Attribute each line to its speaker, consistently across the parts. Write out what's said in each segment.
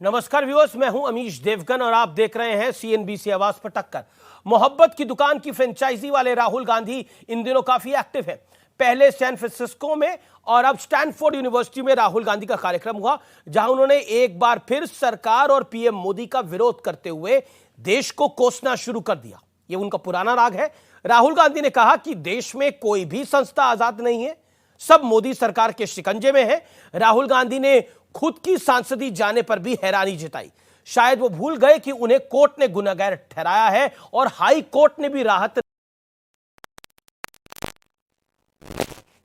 Speaker 1: नमस्कार व्यूअर्स, मैं हूं अमीश देवगन और आप देख रहे हैं सीएनबीसी आवाज पर टक्कर। मोहब्बत की दुकान की फ्रेंचाइजी वाले राहुल गांधी इन दिनों काफी एक्टिव हैं। पहले सैन फ्रांसिस्को में और अब स्टैनफोर्ड यूनिवर्सिटी में राहुल गांधी का कार्यक्रम हुआ, जहां उन्होंने एक बार फिर सरकार और पीएम मोदी का विरोध करते हुए देश को कोसना शुरू कर दिया। यह उनका पुराना राग है। राहुल गांधी ने कहा कि देश में कोई भी संस्था आजाद नहीं है, सब मोदी सरकार के शिकंजे में है। राहुल गांधी ने खुद की सांसदी जाने पर भी हैरानी जताई। शायद वो भूल गए कि उन्हें कोर्ट ने गुनहगार ठहराया है और हाई कोर्ट ने भी राहत।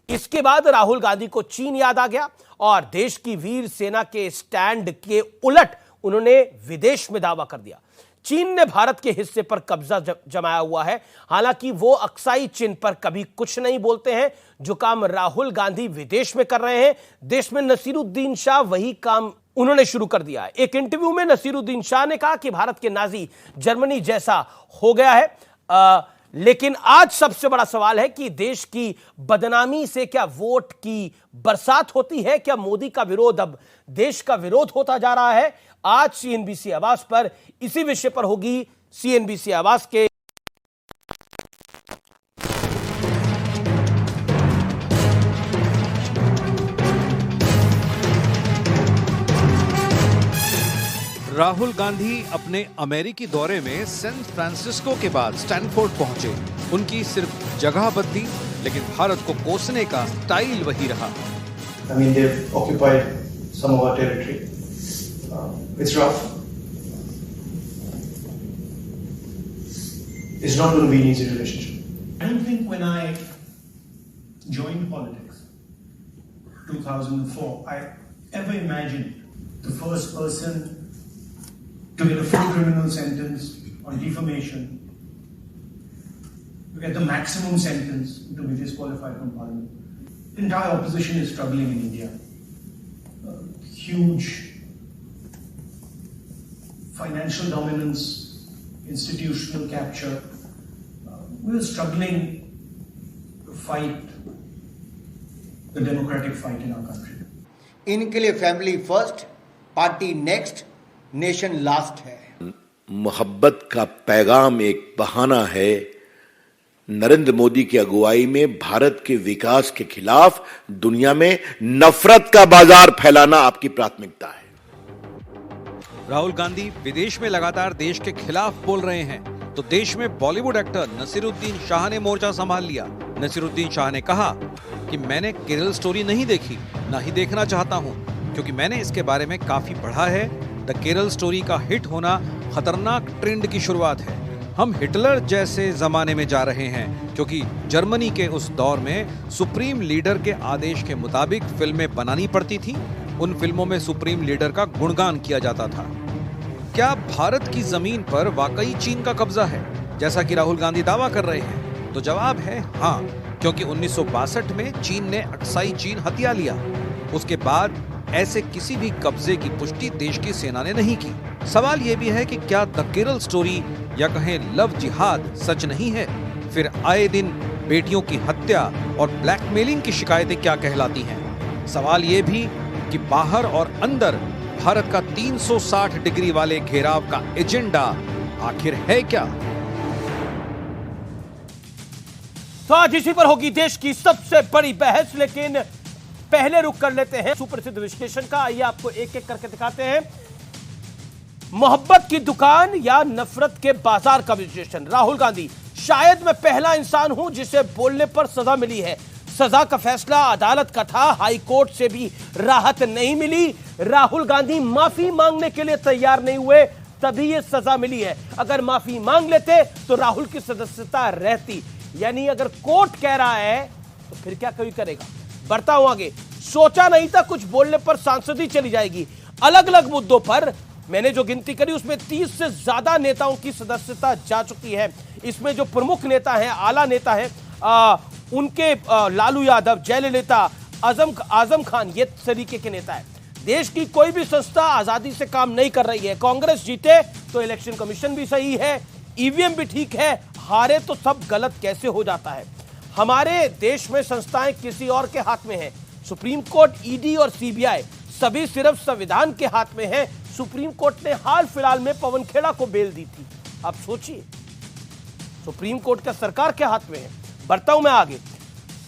Speaker 1: इसके बाद राहुल गांधी को चीन याद आ गया और देश की वीर सेना के स्टैंड के उलट उन्होंने विदेश में दावा कर दिया। चीन ने भारत के हिस्से पर कब्जा जमाया हुआ है। हालांकि वो अक्साई चिन्ह पर कभी कुछ नहीं बोलते हैं। जो काम राहुल गांधी विदेश में कर रहे हैं, देश में नसीरुद्दीन शाह वही काम उन्होंने शुरू कर दिया है। एक इंटरव्यू में नसीरुद्दीन शाह ने कहा कि भारत के नाजी जर्मनी जैसा हो गया है। लेकिन आज सबसे बड़ा सवाल है कि देश की बदनामी से क्या वोट की बरसात होती है? क्या मोदी का विरोध अब देश का विरोध होता जा रहा है? आज सीएनबीसी आवाज पर इसी विषय पर होगी सीएनबीसी आवाज के
Speaker 2: राहुल गांधी अपने अमेरिकी दौरे में सैन फ्रांसिस्को के बाद स्टैनफोर्ड पहुंचे। उनकी सिर्फ जगह बदली, लेकिन भारत को कोसने का स्टाइल वही रहा।
Speaker 3: I mean, they've occupied some of our territory. It's rough. It's not going to be an easy relationship.
Speaker 4: I don't think when I joined politics, 2004, I ever imagined the first person to get a full criminal sentence on defamation, to get the maximum sentence, to be disqualified from parliament. The entire opposition is struggling in India. Huge financial dominance, institutional capture. We were struggling to fight the democratic fight in our country.
Speaker 5: इनके लिए family first, party next, nation last है।
Speaker 6: मोहब्बत का पैगाम एक बहाना है। नरेंद्र मोदी की अगुवाई में भारत के विकास के खिलाफ दुनिया में नफरत का बाजार फैलाना आपकी प्राथमिकता है।
Speaker 2: राहुल गांधी विदेश में लगातार देश के खिलाफ बोल रहे हैं, तो देश में बॉलीवुड एक्टर नसीरुद्दीन शाह ने मोर्चा संभाल लिया। नसीरुद्दीन शाह ने कहा कि मैंने केरल स्टोरी नहीं देखी, ना ही देखना चाहता हूं, क्योंकि मैंने इसके बारे में काफी पढ़ा है। द केरल स्टोरी का हिट होना खतरनाक ट्रेंड की शुरुआत है। हम हिटलर जैसे जमाने में जा रहे हैं, क्योंकि जर्मनी के उस दौर में सुप्रीम लीडर के आदेश के मुताबिक फिल्में बनानी पड़ती थी। उन फिल्मों में सुप्रीम लीडर का गुणगान किया जाता था। क्या भारत की जमीन पर वाकई चीन का कब्जा है, जैसा कि राहुल गांधी दावा कर रहे हैं? तो जवाब है हाँ, क्योंकि 1962 में चीन ने अक्साई चीन हथिया लिया। उसके बाद ऐसे किसी भी कब्जे की पुष्टि देश की सेना ने नहीं की। सवाल यह भी है कि क्या द केरल स्टोरी या कहें लव जिहाद सच नहीं है? फिर आए दिन बेटियों की हत्या और ब्लैकमेलिंग की शिकायतें क्या कहलाती हैं? सवाल यह भी कि बाहर और अंदर भारत का 360 डिग्री वाले घेराव का एजेंडा आखिर है क्या?
Speaker 1: तो आज इसी पर होगी देश की सबसे बड़ी बहस। लेकिन पहले रुक कर लेते हैं सुप्रसिद्ध विश्लेषण का। आइए आपको एक एक करके दिखाते हैं मोहब्बत की दुकान या नफरत के बाजार का विश्लेषण। राहुल गांधी, शायद मैं पहला इंसान हूं जिसे बोलने पर सजा मिली है। सजा का फैसला अदालत का था, हाई कोर्ट से भी राहत नहीं मिली। राहुल गांधी माफी मांगने के लिए तैयार नहीं हुए, तभी यह सजा मिली है। अगर माफी मांग लेते तो राहुल की सदस्यता रहती। यानी अगर कोर्ट कह रहा है तो फिर क्या कोई करेगा। बढ़ता हूं आगे। सोचा नहीं था कुछ बोलने पर सांसदी चली जाएगी। अलग अलग मुद्दों पर मैंने जो गिनती करी उसमें 30 से ज्यादा नेताओं की सदस्यता जा चुकी है। इसमें जो प्रमुख नेता हैं, आला नेता हैं, उनके लालू यादव, जयललिता, आजम खान, ये तरीके के नेता हैं। देश की कोई भी संस्था आजादी से काम नहीं कर रही है। कांग्रेस जीते तो इलेक्शन कमीशन भी सही है, ईवीएम भी ठीक है, हारे तो सब गलत कैसे हो जाता है। हमारे देश में संस्थाएं किसी और के हाथ में हैं। सुप्रीम कोर्ट, ईडी और सीबीआई सभी सिर्फ संविधान के हाथ में है। सुप्रीम कोर्ट ने हाल फिलहाल में पवन खेड़ा को बेल दी थी। आप सोचिए, सुप्रीम कोर्ट का सरकार के हाथ में है। बढ़ता हूं मैं आगे।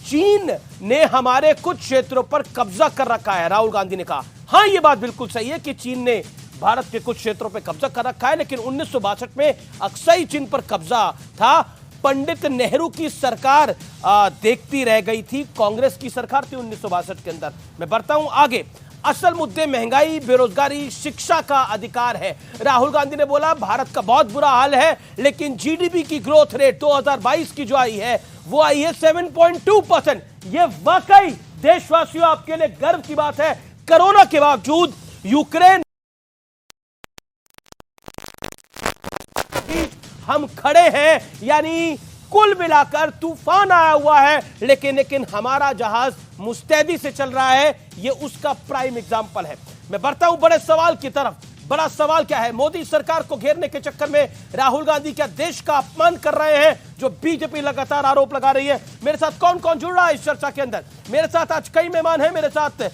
Speaker 1: चीन ने हमारे कुछ क्षेत्रों पर कब्जा कर रखा है, राहुल गांधी ने कहा। हां, यह बात बिल्कुल सही है कि चीन ने भारत के कुछ क्षेत्रों पर कब्जा कर रखा है, लेकिन 1962 में अक्सई चीन पर कब्जा था। पंडित नेहरू की सरकार देखती रह गई थी, कांग्रेस की सरकार थी 1962 के अंदर। मैं बढ़ता हूं आगे। असल मुद्दे महंगाई, बेरोजगारी, शिक्षा का अधिकार है। राहुल गांधी ने बोला भारत का बहुत बुरा हाल है, लेकिन जीडीपी की ग्रोथ रेट 2022 की जो आई है वो आई है 7.2%। ये वाकई देशवासियों आपके लिए गर्व की बात है। कोरोना के बावजूद यूक्रेन हम खड़े हैं, यानी कुल मिलाकर तूफान आया हुआ है, लेकिन हमारा जहाज मुस्तैदी से चल रहा है। ये उसका प्राइम एग्जांपल है। मैं बढ़ता हूं बड़े सवाल की तरफ। बड़ा सवाल क्या है? मोदी सरकार को घेरने के चक्कर में राहुल गांधी क्या देश का अपमान कर रहे हैं, जो बीजेपी लगातार आरोप लगा रही है। मेरे साथ कौन कौन जुड़ रहा है इस चर्चा के अंदर? मेरे साथ आज कई मेहमान हैं। मेरे साथ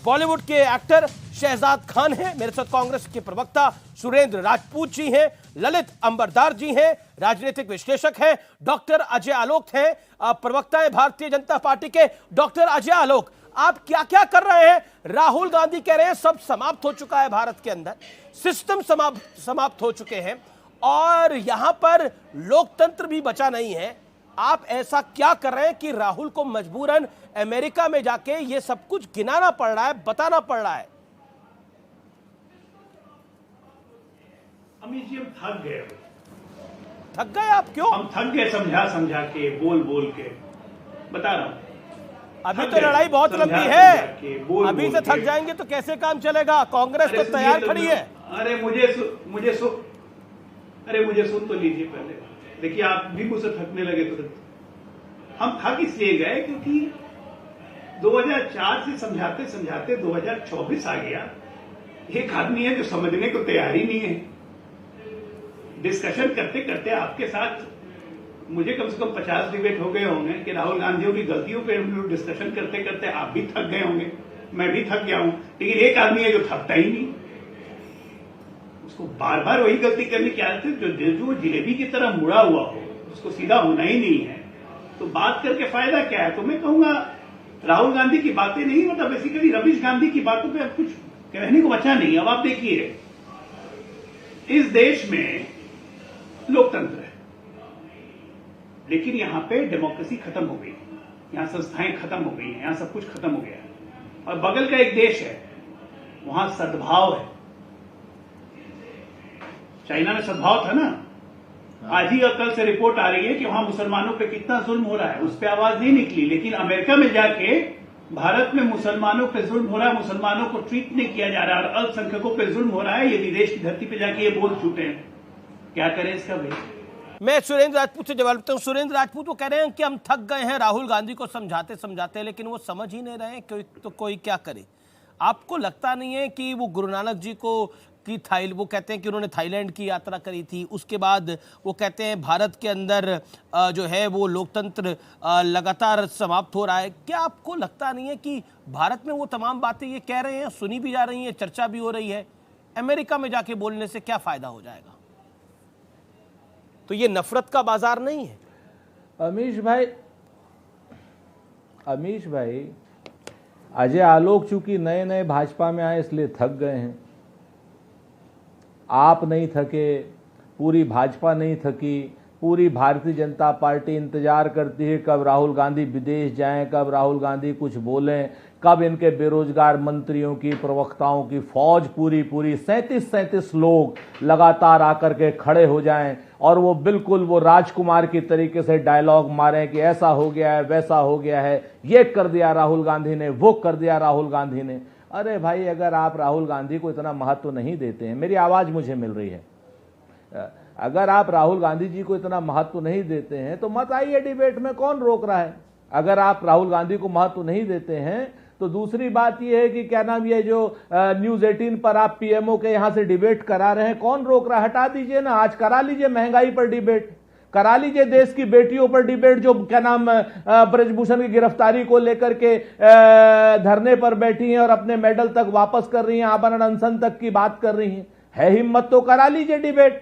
Speaker 1: बॉलीवुड के एक्टर शहजाद खान हैं, मेरे साथ कांग्रेस के प्रवक्ता सुरेंद्र राजपूत जी हैं, ललित अंबरदार जी हैं, राजनीतिक विश्लेषक हैं, डॉक्टर अजय आलोक हैं, प्रवक्ता है भारतीय जनता पार्टी के। डॉक्टर अजय आलोक, आप क्या क्या कर रहे हैं? राहुल गांधी कह रहे हैं सब समाप्त हो चुका है भारत के अंदर, सिस्टम समाप्त हो चुके हैं और यहां पर लोकतंत्र भी बचा नहीं है। आप ऐसा क्या कर रहे हैं कि राहुल को मजबूरन अमेरिका में जाके ये सब कुछ गिनाना पड़ रहा है, बताना पड़ रहा है?
Speaker 4: अमित जी, हम थक गए।
Speaker 1: थक गए आप? क्यों?
Speaker 4: हम थक गए समझा के, बोल के। बता रहा हूं,
Speaker 1: अभी तो लड़ाई बहुत लंबी है। अभी से थक जाएंगे तो कैसे काम चलेगा? कांग्रेस तो तैयार खड़ी है।
Speaker 4: अरे मुझे सुन तो लीजिए पहले। देखिए, आप भी मुझसे थकने लगे तुरंत। हम थक इसलिए गए क्योंकि 2004 से समझाते 2024 आ गया। एक आदमी है जो समझने को तैयार ही नहीं है। डिस्कशन करते करते आपके साथ मुझे कम से कम 50 डिबेट हो गए होंगे कि राहुल गांधी की गलतियों पे हम लोग डिस्कशन करते करते आप भी थक गए होंगे, मैं भी थक गया हूं। लेकिन एक आदमी है जो थकता ही नहीं, उसको बार बार वही गलती करने की आदत है। जो जिलेबी की तरह मुड़ा हुआ हो, उसको सीधा होना ही नहीं है। तो बात करके फायदा क्या है? तो मैं कहूंगा राहुल गांधी की बातें नहीं, मतलब बेसिकली रवीश गांधी की बातों पे अब कुछ कहने को बचा नहीं। अब आप देखिए, इस देश में लोकतंत्र है, लेकिन यहां पे डेमोक्रेसी खत्म हो गई, यहां संस्थाएं खत्म हो गई हैं, यहां सब कुछ खत्म हो गया है। और बगल का एक देश है, वहां सद्भाव है। चाइना में सद्भाव था ना, आज ही और कल से रिपोर्ट आ रही है कि वहां मुसलमानों पे कितना जुल्म हो रहा है, उस पर आवाज नहीं निकली। लेकिन अमेरिका में जाके भारत में मुसलमानों पे जुल्म हो रहा है, मुसलमानों को ट्रीट नहीं किया जा रहा है और अल्पसंख्यकों पे जुल्म हो रहा है। ये विदेश की धरती पे जाके ये बोल छूटे हैं, क्या करें इसका भाई?
Speaker 1: मैं सुरेंद्र राजपूत से जवाब देता हूं। सुरेंद्र राजपूत वो कह रहे हैं कि हम थक गए हैं राहुल गांधी को समझाते, लेकिन वो समझ ही नहीं रहे हैं, तो कोई क्या करे? आपको लगता नहीं है कि वो गुरु नानक जी को वो कहते हैं कि उन्होंने थाईलैंड की यात्रा करी थी, उसके बाद वो कहते हैं भारत के अंदर जो है वो लोकतंत्र लगातार समाप्त हो रहा है। क्या आपको लगता नहीं है कि भारत में वो तमाम बातें ये कह रहे हैं, सुनी भी जा रही हैं, चर्चा भी हो रही है, अमेरिका में जाके बोलने से क्या फायदा हो जाएगा? तो ये नफरत का बाजार नहीं है?
Speaker 7: अमीश भाई, अजय आलोक चूंकि नए भाजपा में आए इसलिए थक गए हैं। आप नहीं थके, पूरी भाजपा नहीं थकी, पूरी भारतीय जनता पार्टी इंतजार करती है कब राहुल गांधी विदेश जाएं, कब राहुल गांधी कुछ बोलें, कब इनके बेरोजगार मंत्रियों की, प्रवक्ताओं की फौज पूरी 37 लोग लगातार आकर के खड़े हो जाएं और वो बिल्कुल वो राजकुमार की तरीके से डायलॉग मारें कि ऐसा हो गया है, वैसा हो गया है, ये कर दिया राहुल गांधी ने, वो कर दिया राहुल गांधी ने। अरे भाई, अगर आप राहुल गांधी को इतना महत्व नहीं देते हैं, मेरी आवाज मुझे मिल रही है, अगर आप राहुल गांधी जी को इतना महत्व नहीं देते हैं तो मत आइए डिबेट में, कौन रोक रहा है? अगर आप राहुल गांधी को महत्व नहीं देते हैं तो दूसरी बात यह है कि क्या नाम, ये जो न्यूज 18 पर आप पीएमओ के यहां से डिबेट करा रहे हैं, कौन रोक रहा है? हटा दीजिए ना, आज करा लीजिए महंगाई पर डिबेट, करा लीजिए देश की बेटियों पर डिबेट, जो क्या नाम ब्रजभूषण की गिरफ्तारी को लेकर के धरने पर बैठी हैं और अपने मेडल तक वापस कर रही हैं, आमरण अनशन तक की बात कर रही हैं। है हिम्मत तो करा लीजिए डिबेट,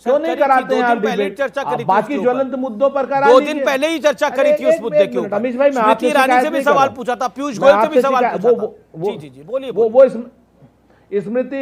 Speaker 7: क्यों नहीं कराते हैं आप डिबेट?
Speaker 1: चर्चा करी,
Speaker 7: बाकी ज्वलंत मुद्दों पर करा
Speaker 1: दो
Speaker 7: लीजिए।
Speaker 1: दिन पहले ही चर्चा करी थी उस मुद्दे के ऊपर।
Speaker 7: अमित भाई, मैं
Speaker 1: स्मृति ईरानी से भी सवाल पूछा था, पीयूष गोयल से भी सवाल पूछा था। जी जी बोलिए।
Speaker 7: वो स्मृति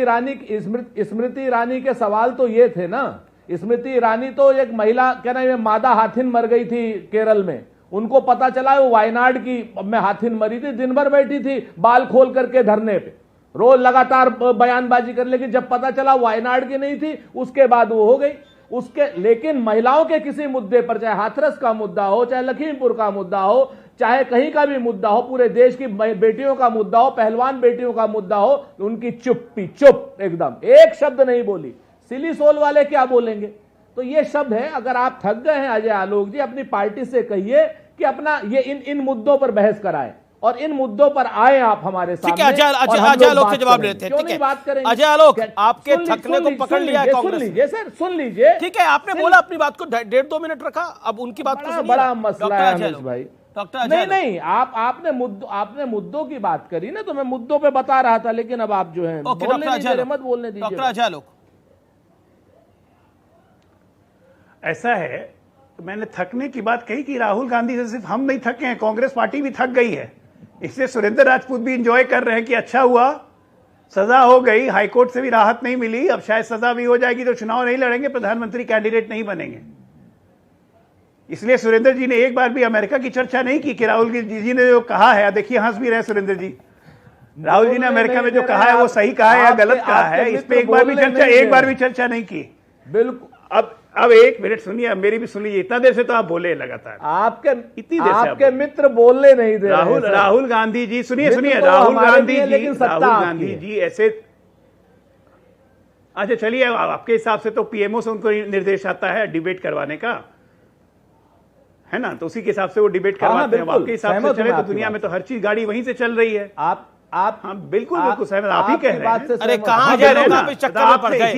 Speaker 7: ईरानी के सवाल तो ये थे ना, स्मृति ईरानी तो एक महिला, क्या नाम है, मादा हाथिन मर गई थी केरल में, उनको पता चला वो वायनाड की में हाथिन मरी थी, दिन भर बैठी थी बाल खोल करके धरने पे, रोज लगातार बयानबाजी कर, लेकिन जब पता चला वायनाड की नहीं थी उसके बाद वो हो गई उसके। लेकिन महिलाओं के किसी मुद्दे पर, चाहे हाथरस का मुद्दा हो, चाहे लखीमपुर का मुद्दा हो, चाहे कहीं का भी मुद्दा हो, पूरे देश की बेटियों का मुद्दा हो, पहलवान बेटियों का मुद्दा हो, उनकी चुप्पी, चुप एकदम, एक शब्द नहीं बोली। सिली सोल वाले क्या बोलेंगे? तो ये शब्द है। अगर आप थक गए हैं अजय आलोक जी, अपनी पार्टी से कहिए कि अपना ये इन मुद्दों पर बहस कराएं और इन मुद्दों पर आए आप हमारे सामने।
Speaker 1: ठीक है, अजय आलोक से जवाब लेते हैं। ठीक है,
Speaker 7: बात करेंगे
Speaker 1: अजय आलोक, आपके थकने को पकड़ लिया है कांग्रेस।
Speaker 7: सुन लीजिए सर, सुन लीजिए।
Speaker 1: ठीक है, आपने बोला अपनी बात को 1.5-2 मिनट रखा, अब उनकी बात को
Speaker 7: बड़ा मसला है अमित भाई।
Speaker 1: डॉक्टर
Speaker 7: नहीं, आपने मुद्दों की बात करी ना, तो मैं मुद्दों पे बता रहा था, लेकिन अब आप जो है मत बोलने दीजिए।
Speaker 1: डॉक्टर अजय आलोक,
Speaker 4: ऐसा है, मैंने थकने की बात कही कि राहुल गांधी से सिर्फ हम नहीं थके हैं, कांग्रेस पार्टी भी थक गई है। इसलिए सुरेंद्र राजपूत भी इंजॉय कर रहे हैं कि अच्छा हुआ, सजा हो गई, हाईकोर्ट से भी राहत नहीं मिली, अब शायद सजा भी हो जाएगी तो चुनाव नहीं लड़ेंगे, प्रधानमंत्री कैंडिडेट नहीं बनेंगे। इसलिए सुरेंद्र जी ने एक बार भी अमेरिका की चर्चा नहीं की कि राहुल जी ने जो कहा है, देखिए हंस भी रहे सुरेंद्र जी, राहुल जी ने अमेरिका में जो कहा है वो सही कहा है या गलत कहा है, इस पे एक बार भी चर्चा नहीं की।
Speaker 7: बिल्कुल।
Speaker 4: अब एक मिनट सुनिए, मेरी भी सुन लीजिए, इतना देर से तो आप बोले लगातार, इतनी देर से
Speaker 7: आपके मित्र बोलने नहीं दे रहे।
Speaker 4: राहुल गांधी जी, सुनिए राहुल गांधी जी ऐसे, अच्छा चलिए, आपके हिसाब से तो पीएमओ से उनको निर्देश आता है डिबेट करवाने का, है ना, तो उसी के हिसाब से वो डिबेट करवाते हैं। आपके हिसाब से चले तो दुनिया में तो हर चीज गाड़ी वहीं से चल रही है।
Speaker 7: आप
Speaker 4: हाँ बिल्कुल सहमत, आप ही कह रहे हैं।
Speaker 1: अरे कहां जा रहे हो, चक्कर में पड़ गए।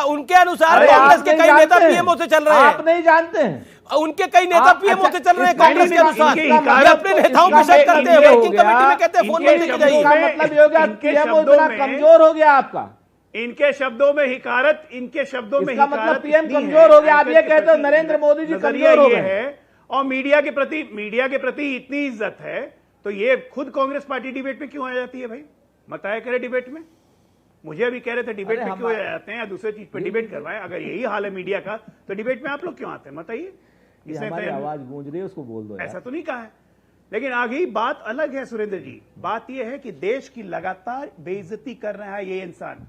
Speaker 1: उनके अनुसार कांग्रेस के कई नेता पीएमओ से चल रहे हैं,
Speaker 7: आप नहीं जानते हैं।
Speaker 1: उनके कई नेता पीएमओ से चल रहे हैं कांग्रेस के अनुसार। ये अपने नेताओं को शक करते हैं, वर्किंग कमेटी में कहते हैं फोन नहीं लेके जाइए।
Speaker 7: मतलब ये हो गया पीएमओ इतना कमजोर हो गया आपका,
Speaker 4: इनके शब्दों में हिकारत, इनके शब्दों में
Speaker 7: हिकारत, मतलब पीएम कमजोर हो गया। आप ये कहते हो नरेंद्र मोदी जी कमजोर हो गए
Speaker 4: हैं, और मीडिया के प्रति इतनी इज्जत है, तो ये खुद कांग्रेस पार्टी डिबेट में क्यों आ जाती है भाई? बताया करे डिबेट में, मुझे अभी कह रहे थे डिबेट में क्यों आ जाते हैं या दूसरे चीज पर डिबेट करवाएं। अगर यही हाल है मीडिया का तो डिबेट में आप लोग क्यों आते हैं बताइए?
Speaker 7: हमारी आवाज गूंज रही है, उसको बोल दो।
Speaker 4: ऐसा तो नहीं कहा है, लेकिन आगे बात अलग है सुरेंद्र जी। बात यह है कि देश की लगातार बेइज्जती कर रहा है ये इंसान,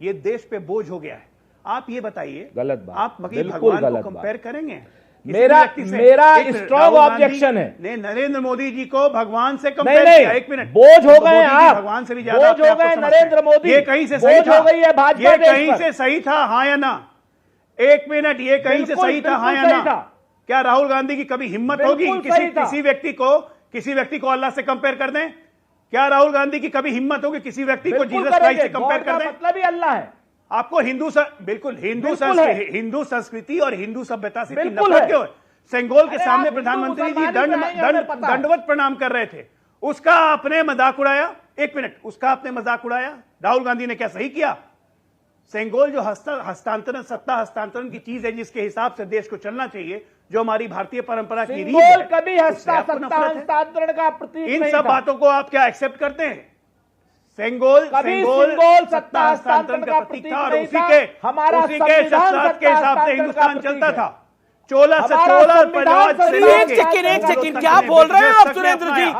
Speaker 4: ये देश पे बोझ हो गया है। आप ये बताइए,
Speaker 7: गलत बात,
Speaker 4: आप भगवान को कंपेयर करेंगे?
Speaker 7: मेरा स्ट्रॉन्ग ऑब्जेक्शन है,
Speaker 4: नरेंद्र मोदी जी को भगवान से कंपेयर किया। एक मिनट,
Speaker 7: बोझ हो गए आप,
Speaker 4: भगवान से भी ज्यादा
Speaker 7: बोझ हो गए नरेंद्र मोदी,
Speaker 4: ये कहीं से सही था?
Speaker 7: हो गई है भाजपा,
Speaker 4: ये कहीं से सही था हाँ या ना? एक मिनट, ये कहीं से सही था हाँ या ना? क्या राहुल गांधी की कभी हिम्मत होगी किसी व्यक्ति को अल्लाह से कंपेयर कर दें? क्या राहुल गांधी की कभी हिम्मत होगी किसी व्यक्ति को जीसस क्राइस्ट से कंपेयर कर दें?
Speaker 7: मतलब ही अल्लाह है।
Speaker 4: आपको बिल्कुल हिंदू संस्कृति और हिंदू सभ्यता से नफरत क्यों है? सेंगोल के सामने प्रधानमंत्री जी दंडवत प्रणाम कर रहे थे, उसका आपने मजाक उड़ाया। एक मिनट, उसका आपने मजाक उड़ाया। राहुल गांधी ने क्या सही किया? सेंगोल जो सत्ता हस्तांतरण की चीज है, जिसके हिसाब से देश को चलना चाहिए, जो हमारी भारतीय परंपरा की रीत है,
Speaker 7: कभी सत्ता हस्तांतरण का प्रतीक
Speaker 4: इन सब बातों को आप क्या एक्सेप्ट करते हैं? सेंगोल सत्ता हस्तांतरण का प्रतीक था, और उसी के शस्त्रास्त्र के हिसाब से हिंदुस्तान चलता था। चोला
Speaker 1: एक सेकंड, क्या बोल रहे हैं आप सुरेंद्र जी?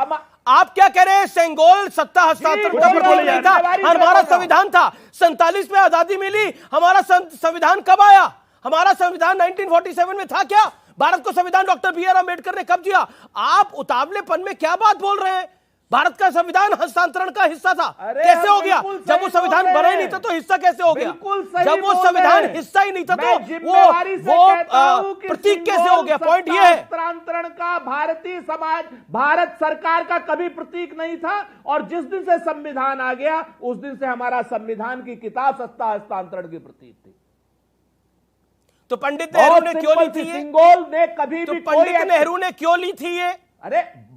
Speaker 1: आप क्या कह रहे हैं? सेंगोल सत्ता हस्तांतरण का प्रतीक नहीं था, हमारा संविधान था। 47 में आजादी मिली, हमारा संविधान कब आया? हमारा संविधान 1947 में था क्या? भारत को संविधान डॉक्टर बी आर अम्बेडकर ने कब दिया? आप उतावलेपन में क्या बात बोल रहे हैं? भारत का संविधान हस्तांतरण का हिस्सा था, कैसे हो गया? जब वो संविधान बना ही नहीं था तो हिस्सा कैसे हो गया? जब वो संविधान हिस्सा ही नहीं था तो वो प्रतीक कैसे हो गया? पॉइंट ये है,
Speaker 7: हस्तांतरण का भारतीय समाज, भारत सरकार का कभी प्रतीक नहीं था, और जिस दिन से संविधान आ गया उस दिन से हमारा संविधान की किताब सत्ता हस्तांतरण की प्रतीक थी।
Speaker 1: तो पंडित नेहरू ने क्यों ली थी ये?
Speaker 7: सिंगोल ने कभी
Speaker 1: तो
Speaker 7: भी
Speaker 1: पंडित नेहरू ने क्यों ली थी ये?
Speaker 7: अरे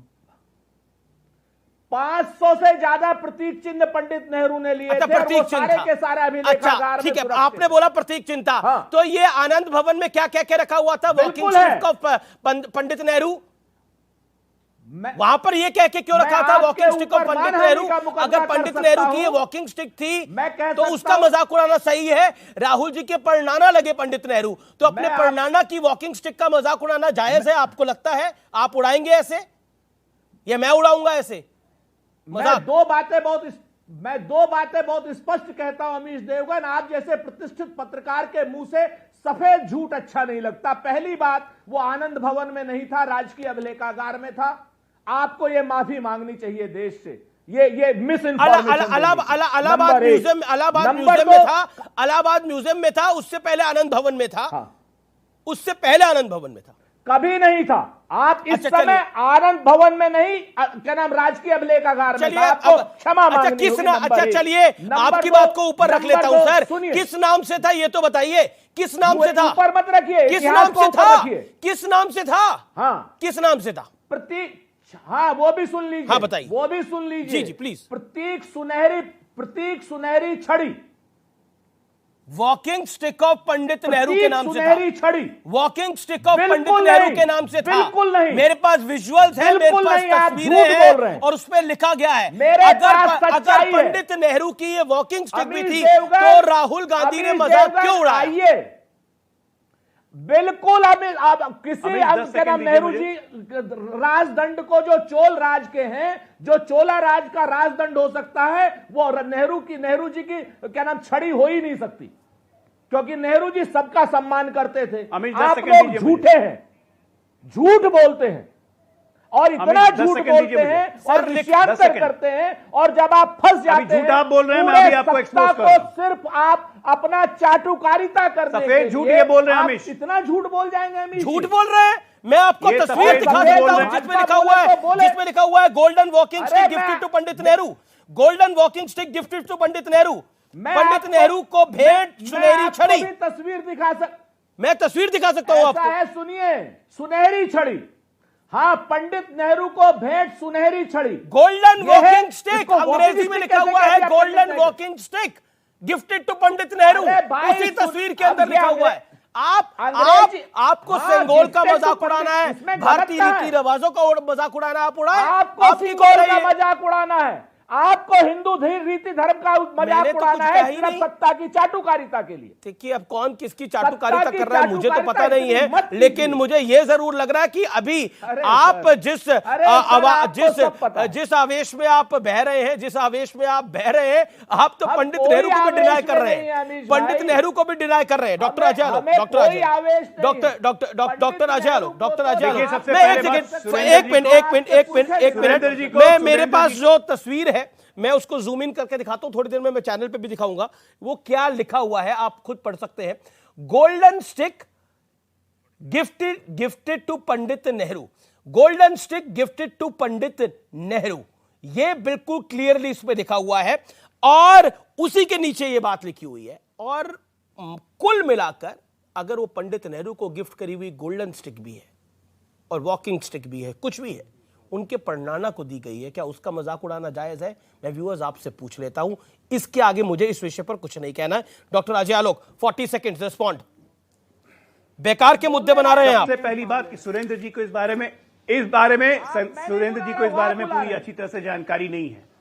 Speaker 7: 500 से ज्यादा प्रतीक चिन्ह पंडित नेहरू ने लिए
Speaker 1: अच्छा,
Speaker 7: थे, और वो
Speaker 1: प्रतीक चिन्ह
Speaker 7: सारे
Speaker 1: था।
Speaker 7: के सारे अभिलेखागार
Speaker 1: अच्छा, ठीक
Speaker 7: में
Speaker 1: है,
Speaker 7: सुरक्षित
Speaker 1: आपने बोला प्रतीक चिन्ह था।
Speaker 7: हाँ।
Speaker 1: तो ये आनंद भवन में क्या क्या क्या रखा हुआ था? वॉकिंग
Speaker 7: बिल्कुल है।
Speaker 1: स्टिक ऑफ पंडित नेहरू।
Speaker 7: मैं-
Speaker 1: वहां पर ये कह के क्यों
Speaker 7: मैं
Speaker 1: रखा था
Speaker 7: आपके
Speaker 1: वॉकिंग स्टिक ऑफ
Speaker 7: ऊपर
Speaker 1: पंडित
Speaker 7: मानहानि
Speaker 1: नेहरू?
Speaker 7: का मुकदमा
Speaker 1: अगर
Speaker 7: कर
Speaker 1: पंडित
Speaker 7: सकता
Speaker 1: नेहरू की ये
Speaker 7: हूं।
Speaker 1: वॉकिंग स्टिक थी
Speaker 7: मैं कह
Speaker 1: तो
Speaker 7: सकता
Speaker 1: उसका
Speaker 7: हूं।
Speaker 1: मजाक उड़ाना सही है। राहुल जी के परनाना लगे पंडित नेहरू, तो अपने
Speaker 7: मैं
Speaker 1: परनाना की वॉकिंग स्टिक का मजाक उड़ाना जायज है? आपको लगता है आप उड़ाएंगे ऐसे, या मैं उड़ाऊंगा ऐसे
Speaker 7: मैं
Speaker 1: मजाक?
Speaker 7: दो बातें बहुत स्पष्ट कहता हूं अमीश देवगन। आप जैसे प्रतिष्ठित पत्रकार के मुंह से सफेद झूठ अच्छा नहीं लगता। पहली बात, वो आनंद भवन में नहीं था, राजकीय अभिलेखागार में था। आपको ये माफी मांगनी चाहिए देश से। ये मिस इन्फॉर्मेशन।
Speaker 1: इलाहाबाद म्यूजियम में था, इलाहाबाद म्यूजियम में था, उससे पहले आनंद भवन में था।
Speaker 7: हाँ।
Speaker 1: उससे पहले आनंद भवन में था।
Speaker 7: कभी नहीं था। आप इस
Speaker 1: अच्छा,
Speaker 7: समय
Speaker 1: चलिए।
Speaker 7: आनंद भवन में नहीं, क्या नाम, राजकीय अभिलेखागार में था। आपको क्षमा
Speaker 1: अच्छा,
Speaker 7: मांगनी
Speaker 1: किस
Speaker 7: होगी,
Speaker 1: नाम?
Speaker 7: नंबर
Speaker 1: अच्छा,
Speaker 7: एक।
Speaker 1: चलिए,
Speaker 7: नंबर
Speaker 1: आपकी
Speaker 7: दो,
Speaker 1: बात को ऊपर रख
Speaker 7: नंबर
Speaker 1: लेता हूं
Speaker 7: दो,
Speaker 1: सर।
Speaker 7: सुनिए।
Speaker 1: किस नाम से था ये तो बताइए, किस नाम से था?
Speaker 7: ऊपर मत रखिए,
Speaker 1: किस
Speaker 7: इतिहास
Speaker 1: नाम
Speaker 7: को
Speaker 1: से
Speaker 7: ऊपर
Speaker 1: था?
Speaker 7: रखिए।
Speaker 1: किस नाम से था?
Speaker 7: हाँ,
Speaker 1: किस नाम से था?
Speaker 7: प्रतीक, हाँ वो भी सुन लीजिए।
Speaker 1: हाँ, बताइए।
Speaker 7: वो भी सुन लीजिए।
Speaker 1: जी, जी, प्लीज।
Speaker 7: प्रतीक सुनहरी छड़ी।
Speaker 1: Walking stick of Pandit Nehru के नाम से था।
Speaker 7: सुनहरी छड़ी।
Speaker 1: वॉकिंग स्टिक ऑफ
Speaker 7: बिल्कुल
Speaker 1: पंडित नेहरू
Speaker 7: नहीं,
Speaker 1: के नाम से था।
Speaker 7: बिल्कुल नहीं।
Speaker 1: मेरे पास विजुअल्स हैं, मेरे
Speaker 7: बिल्कुल
Speaker 1: पास
Speaker 7: नहीं, आप
Speaker 1: तस्वीरें
Speaker 7: झूठ बोल रहे
Speaker 1: हैं
Speaker 7: हैं।
Speaker 1: और उस पर लिखा गया है।
Speaker 7: मेरे पास सच्चाई है।
Speaker 1: पंडित नेहरू की ये वॉकिंग स्टिक भी
Speaker 7: अमीश
Speaker 1: थी
Speaker 7: देवगन,
Speaker 1: तो राहुल गांधी ने
Speaker 7: अमीश
Speaker 1: मजाक
Speaker 7: देवगन,
Speaker 1: क्यों उड़ाया?
Speaker 7: आइए, बिल्कुल। आप किसी
Speaker 4: अभी 10
Speaker 7: क्या नाम,
Speaker 4: सेकंड
Speaker 7: नेहरू
Speaker 4: दीजिए
Speaker 7: जी राजदंड को, जो चोल राज के हैं, जो चोला राज का राजदंड हो सकता है, वो नेहरू जी की क्या नाम छड़ी हो ही नहीं सकती, क्योंकि नेहरू जी सबका सम्मान करते थे।
Speaker 4: अमीश, 10
Speaker 7: आप
Speaker 4: सेकंड
Speaker 7: लोग
Speaker 4: दीजिए
Speaker 7: झूठे हैं, झूठ बोलते हैं, और इतना
Speaker 4: अमीश, 10
Speaker 7: झूठ
Speaker 4: सेकंड
Speaker 7: बोलते
Speaker 4: दीजिए मुझे।
Speaker 7: हैं
Speaker 1: सर,
Speaker 7: और
Speaker 4: 10
Speaker 7: विषयांतर
Speaker 4: सेकंड।
Speaker 7: करते हैं, और जब आप फंस जाते हैं,
Speaker 4: झूठ आप बोल रहे हैं, मैं
Speaker 7: पूरे
Speaker 4: अभी आपको
Speaker 7: सत्ता
Speaker 4: expose कर रहा हूं।
Speaker 7: को सिर्फ आप अपना चाटुकारिता करने के
Speaker 4: सफेद झूठ
Speaker 7: लिए
Speaker 4: ये बोल रहे हैं
Speaker 7: आप
Speaker 4: अमीश।
Speaker 7: इतना झूठ बोल जाएंगे अमीश
Speaker 1: झूठ
Speaker 7: जी।
Speaker 1: बोल रहे हैं? मैं आपको
Speaker 4: ये
Speaker 1: तस्वीर
Speaker 4: सफेद
Speaker 1: दिखा
Speaker 4: झूठ
Speaker 1: सकता
Speaker 4: बोल
Speaker 1: हूं
Speaker 4: रहे हैं।
Speaker 1: जिसमें लिखा हुआ है,
Speaker 7: बोले।
Speaker 1: जिसमें लिखा हुआ है गोल्डन वॉकिंग
Speaker 7: अरे
Speaker 1: स्टिक
Speaker 7: मैं-
Speaker 1: gifted to Pandit Nehru. Golden walking stick gifted to Pandit Nehru.
Speaker 7: मैं
Speaker 1: पंडित
Speaker 7: आपको-
Speaker 1: नेहरू को भेंट
Speaker 7: मैं
Speaker 1: सुनहरी
Speaker 7: आपको
Speaker 1: छड़ी।
Speaker 7: भी तस्वीर दिखा
Speaker 1: मैं तस्वीर दिखा सकता हूं
Speaker 7: ऐसा
Speaker 1: आपको।
Speaker 7: है, सुनिए, सुनहरी छड़ी। हाँ, पंडित नेहरू को भेंट सुनहरी छड़ी।
Speaker 1: गोल्डन
Speaker 7: ये है,
Speaker 1: वॉकिंग स्टिक,
Speaker 7: इसको walking
Speaker 1: अंग्रेजी में
Speaker 7: stick
Speaker 1: लिखा
Speaker 7: कैसे
Speaker 1: हुआ
Speaker 7: कह
Speaker 1: है
Speaker 7: दिया
Speaker 1: golden
Speaker 7: Pandit Nehru?
Speaker 1: Walking stick gifted to Pandit Nehru.
Speaker 7: अरे भाई,
Speaker 1: उसी तस्वीर के
Speaker 7: अब
Speaker 1: अंदर
Speaker 7: ये
Speaker 1: लिखा हुआ है।
Speaker 7: अंग्रेजी-
Speaker 1: आपको
Speaker 7: हाँ,
Speaker 1: सेंगोल का
Speaker 7: gifted to
Speaker 1: मजाक
Speaker 7: पंडित,
Speaker 1: उड़ाना है,
Speaker 7: इसमें गलत
Speaker 1: भारतीय
Speaker 7: क्या है?
Speaker 1: रीति रिवाजों का मजाक उड़ाना है, आप उड़ाए।
Speaker 7: आपको
Speaker 1: आपकी
Speaker 7: सिंगोल
Speaker 1: कौन
Speaker 7: का
Speaker 1: है ये?
Speaker 7: मजाक उड़ाना है, आपको हिंदू रीति धर्म का
Speaker 1: मैंने
Speaker 7: मजाक
Speaker 1: तो
Speaker 7: उड़ाना
Speaker 1: कुछ
Speaker 7: है,
Speaker 1: कहा ही
Speaker 7: सिर्फ
Speaker 1: नहीं।
Speaker 7: सत्ता की चाटुकारिता के लिए।
Speaker 1: देखिए, अब कौन किसकी चाटुकारिता
Speaker 7: सत्ता की
Speaker 1: कर रहा है मुझे तो
Speaker 7: चाटुकारिता
Speaker 1: पता नहीं
Speaker 7: इतनी मत
Speaker 1: है, लेकिन
Speaker 7: कीजिए।
Speaker 1: मुझे यह जरूर लग रहा है कि अभी
Speaker 7: अरे
Speaker 1: आप
Speaker 7: सर,
Speaker 1: जिस
Speaker 7: अरे सर, आपको सब पता है।
Speaker 1: जिस आवेश में आप बह रहे हैं, जिस आवेश में आप बह रहे हैं, आप तो
Speaker 7: हम
Speaker 1: पंडित
Speaker 7: कोई
Speaker 1: नेहरू को भी
Speaker 7: आवेश
Speaker 1: डिनाई कर
Speaker 7: में
Speaker 1: रहे
Speaker 7: नहीं है,
Speaker 1: हैं।
Speaker 7: अमीश
Speaker 1: पंडित
Speaker 7: भाई।
Speaker 1: नेहरू को भी डिनाई कर रहे हैं। डॉक्टर
Speaker 7: हमें-
Speaker 1: अजय आलोक,
Speaker 7: हमें
Speaker 1: डॉक्टर
Speaker 7: कोई
Speaker 1: अजय
Speaker 7: आवेश नहीं है।
Speaker 1: डॉक्टर अजय आलोक, डॉक्टर अजय
Speaker 4: देखिए,
Speaker 1: आलोक,
Speaker 4: सबसे
Speaker 1: मैं
Speaker 4: पहले
Speaker 1: एक
Speaker 4: बात
Speaker 1: सेकंड,
Speaker 4: सुरेंद्र
Speaker 1: एक
Speaker 4: जी
Speaker 1: मिनट,
Speaker 4: को-
Speaker 1: एक मिनट, एक मिनट, एक
Speaker 4: सुरेंद्र जी
Speaker 1: मिनट।
Speaker 4: को-
Speaker 1: मेरे
Speaker 4: सुरेंद्र
Speaker 1: पास
Speaker 4: जी-
Speaker 1: जो तस्वीर है मैं उसको जूम इन करके दिखाता हूं, थोड़ी देर में मैं चैनल पे भी दिखाऊंगा वो क्या लिखा हुआ है, आप खुद पढ़ सकते हैं। Golden stick gifted to Pandit Nehru. Golden stick gifted to Pandit Nehru, ये बिल्कुल क्लियरली इसमें लिखा हुआ है और उसी के नीचे ये बात लिखी हुई है। और कुल मिलाकर अगर वो पंडित नेहरू को गिफ्ट करी हुई गोल्डन स्टिक भी है और वॉकिंग स्टिक भी है, कुछ भी है, उनके परनाना को दी गई है, क्या उसका मजाक उड़ाना जायज है? मैं व्यूअर्स आपसे पूछ लेता हूं, इसके आगे मुझे इस विषय पर कुछ नहीं कहना है। Doctor Ajay Alok, 40 seconds respond. बेकार के मुद्दे बना रहे हैं आप।
Speaker 4: सबसे पहली बात कि सुरेंद्र जी को इस बारे में सुरेंद्र जी को इस बारे में पूरी अच्छी तरह से जानकारी नहीं है।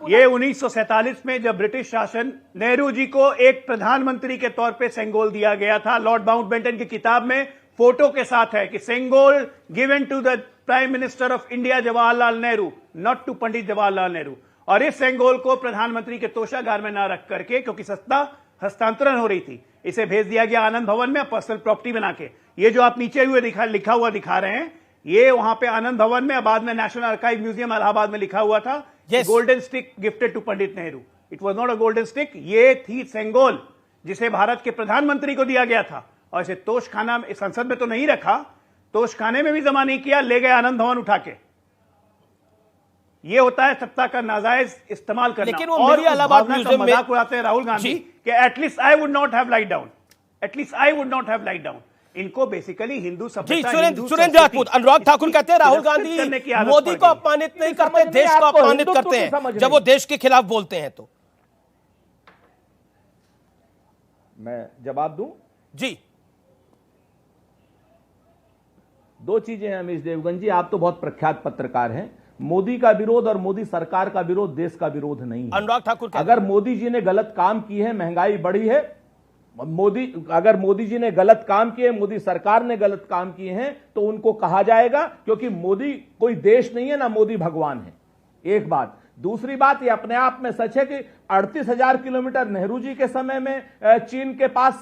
Speaker 4: ये 1947 में जब ब्रिटिश शासन नेहरू जी को एक प्रधानमंत्री के तौर पे सेंगोल दिया गया था, लॉर्ड माउंटबेटन की किताब में फोटो के साथ है कि Sengol given to the prime minister of India Jawaharlal Nehru, not to Pandit Jawaharlal Nehru. और इस सेंगोल को प्रधानमंत्री के तोशागार में ना रख करके, क्योंकि सत्ता हस्तांतरण हो रही थी, इसे भेज दिया गया आनंद भवन में पर्सनल प्रॉपर्टी बना के। ये जो आप नीचे हुए लिखा हुआ दिखा रहे हैं, ये वहां पे आनंद भवन में, बाद में नेशनल आर्काइव म्यूजियम इलाहाबाद में लिखा हुआ था, golden stick gifted to Pandit Nehru. It was not a golden stick, ये थी सेंगोल जिसे भारत के प्रधानमंत्री को दिया गया था। और इसे तोशखाना में, संसद में तो नहीं रखा, तोशखाने में भी जमा नहीं किया, ले गए आनंद भवन उठा के। ये होता है सत्ता का नाजायज इस्तेमाल करना।
Speaker 1: लेकिन वो
Speaker 4: और
Speaker 1: मिली इलाहाबाद म्यूजियम में
Speaker 4: मजाक उड़ाते हैं राहुल गांधी कि at least I would not have light down, at least I would not have lied down. इनको बेसिकली हिंदू
Speaker 1: जी
Speaker 4: सभ्यता,
Speaker 1: सुरेंद्र राजपूत, अनुराग ठाकुर कहते हैं राहुल गांधी मोदी को अपमानित नहीं करते, देश को अपमानित करते हैं जब वो देश के खिलाफ बोलते हैं। तो
Speaker 7: मैं जवाब दूं?
Speaker 1: जी,
Speaker 7: दो चीजें हैं अमीश देवगन जी, आप तो बहुत प्रख्यात पत्रकार हैं। मोदी का विरोध और मोदी सरकार का विरोध देश का विरोध नहीं है।
Speaker 1: अनुराग ठाकुर
Speaker 7: अगर मोदी जी ने गलत काम किए हैं, महंगाई बढ़ी है, अगर मोदी जी ने गलत काम किए, मोदी सरकार ने गलत काम किए हैं, तो उनको कहा जाएगा, क्योंकि मोदी कोई देश नहीं है ना मोदी भगवान है। एक बात। दूसरी बात, ये अपने आप में सच है कि 38,000 किलोमीटर नेहरू जी के समय में चीन के पास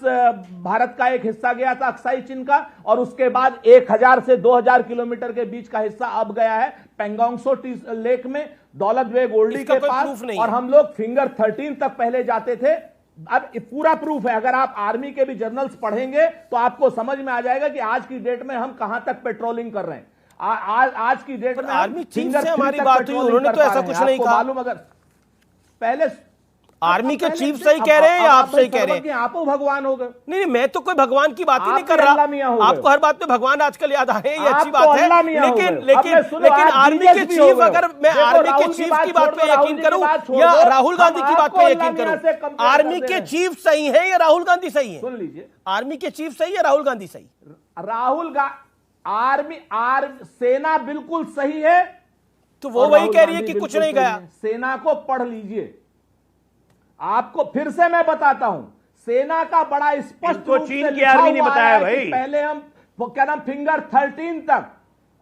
Speaker 7: भारत का एक हिस्सा गया था, अक्साई चीन का, और उसके बाद 1,000 से 2,000 किलोमीटर के बीच का हिस्सा अब गया है पेंगोंग त्सो लेक में, दौलत बेग ओल्डी के पास, और हम लोग फिंगर 13 तक पहले जाते थे। अब पूरा प्रूफ है, अगर आप आर्मी के भी जर्नल्स पढ़ेंगे तो आपको समझ में आ जाएगा कि आज की डेट में हम कहां तक पेट्रोलिंग कर रहे हैं। आज की डेट में
Speaker 1: आर्मी चीफ से हमारी बात हुई, उन्होंने तो ऐसा कुछ नहीं कहा।
Speaker 7: मालूम, अगर पहले
Speaker 1: आर्मी के चीफ सही कह रहे हैं या आप सही कह रहे हैं?
Speaker 7: आप भगवान हो गए।
Speaker 1: नहीं, मैं तो कोई भगवान की बात ही नहीं कर रहा। आपको हर बात में भगवान आजकल याद आ रहे हैं, ये अच्छी बात है, लेकिन आर्मी के चीफ, अगर मैं आर्मी के चीफ की बात पे यकीन करूं या राहुल गांधी की बात पे यकीन करूं, आर्मी के चीफ सही है या राहुल गांधी सही है?
Speaker 7: सुन लीजिए,
Speaker 1: आर्मी के चीफ सही है, राहुल गांधी सही?
Speaker 7: सेना बिल्कुल सही है,
Speaker 1: तो वो वही कह रही है कि कुछ नहीं गया।
Speaker 7: सेना को पढ़ लीजिए, आपको फिर से मैं बताता हूं, सेना का बड़ा स्पष्ट रूप से
Speaker 4: चीन की आर्मी ने बताया भाई।
Speaker 7: पहले हम क्या नाम फिंगर 13 तक,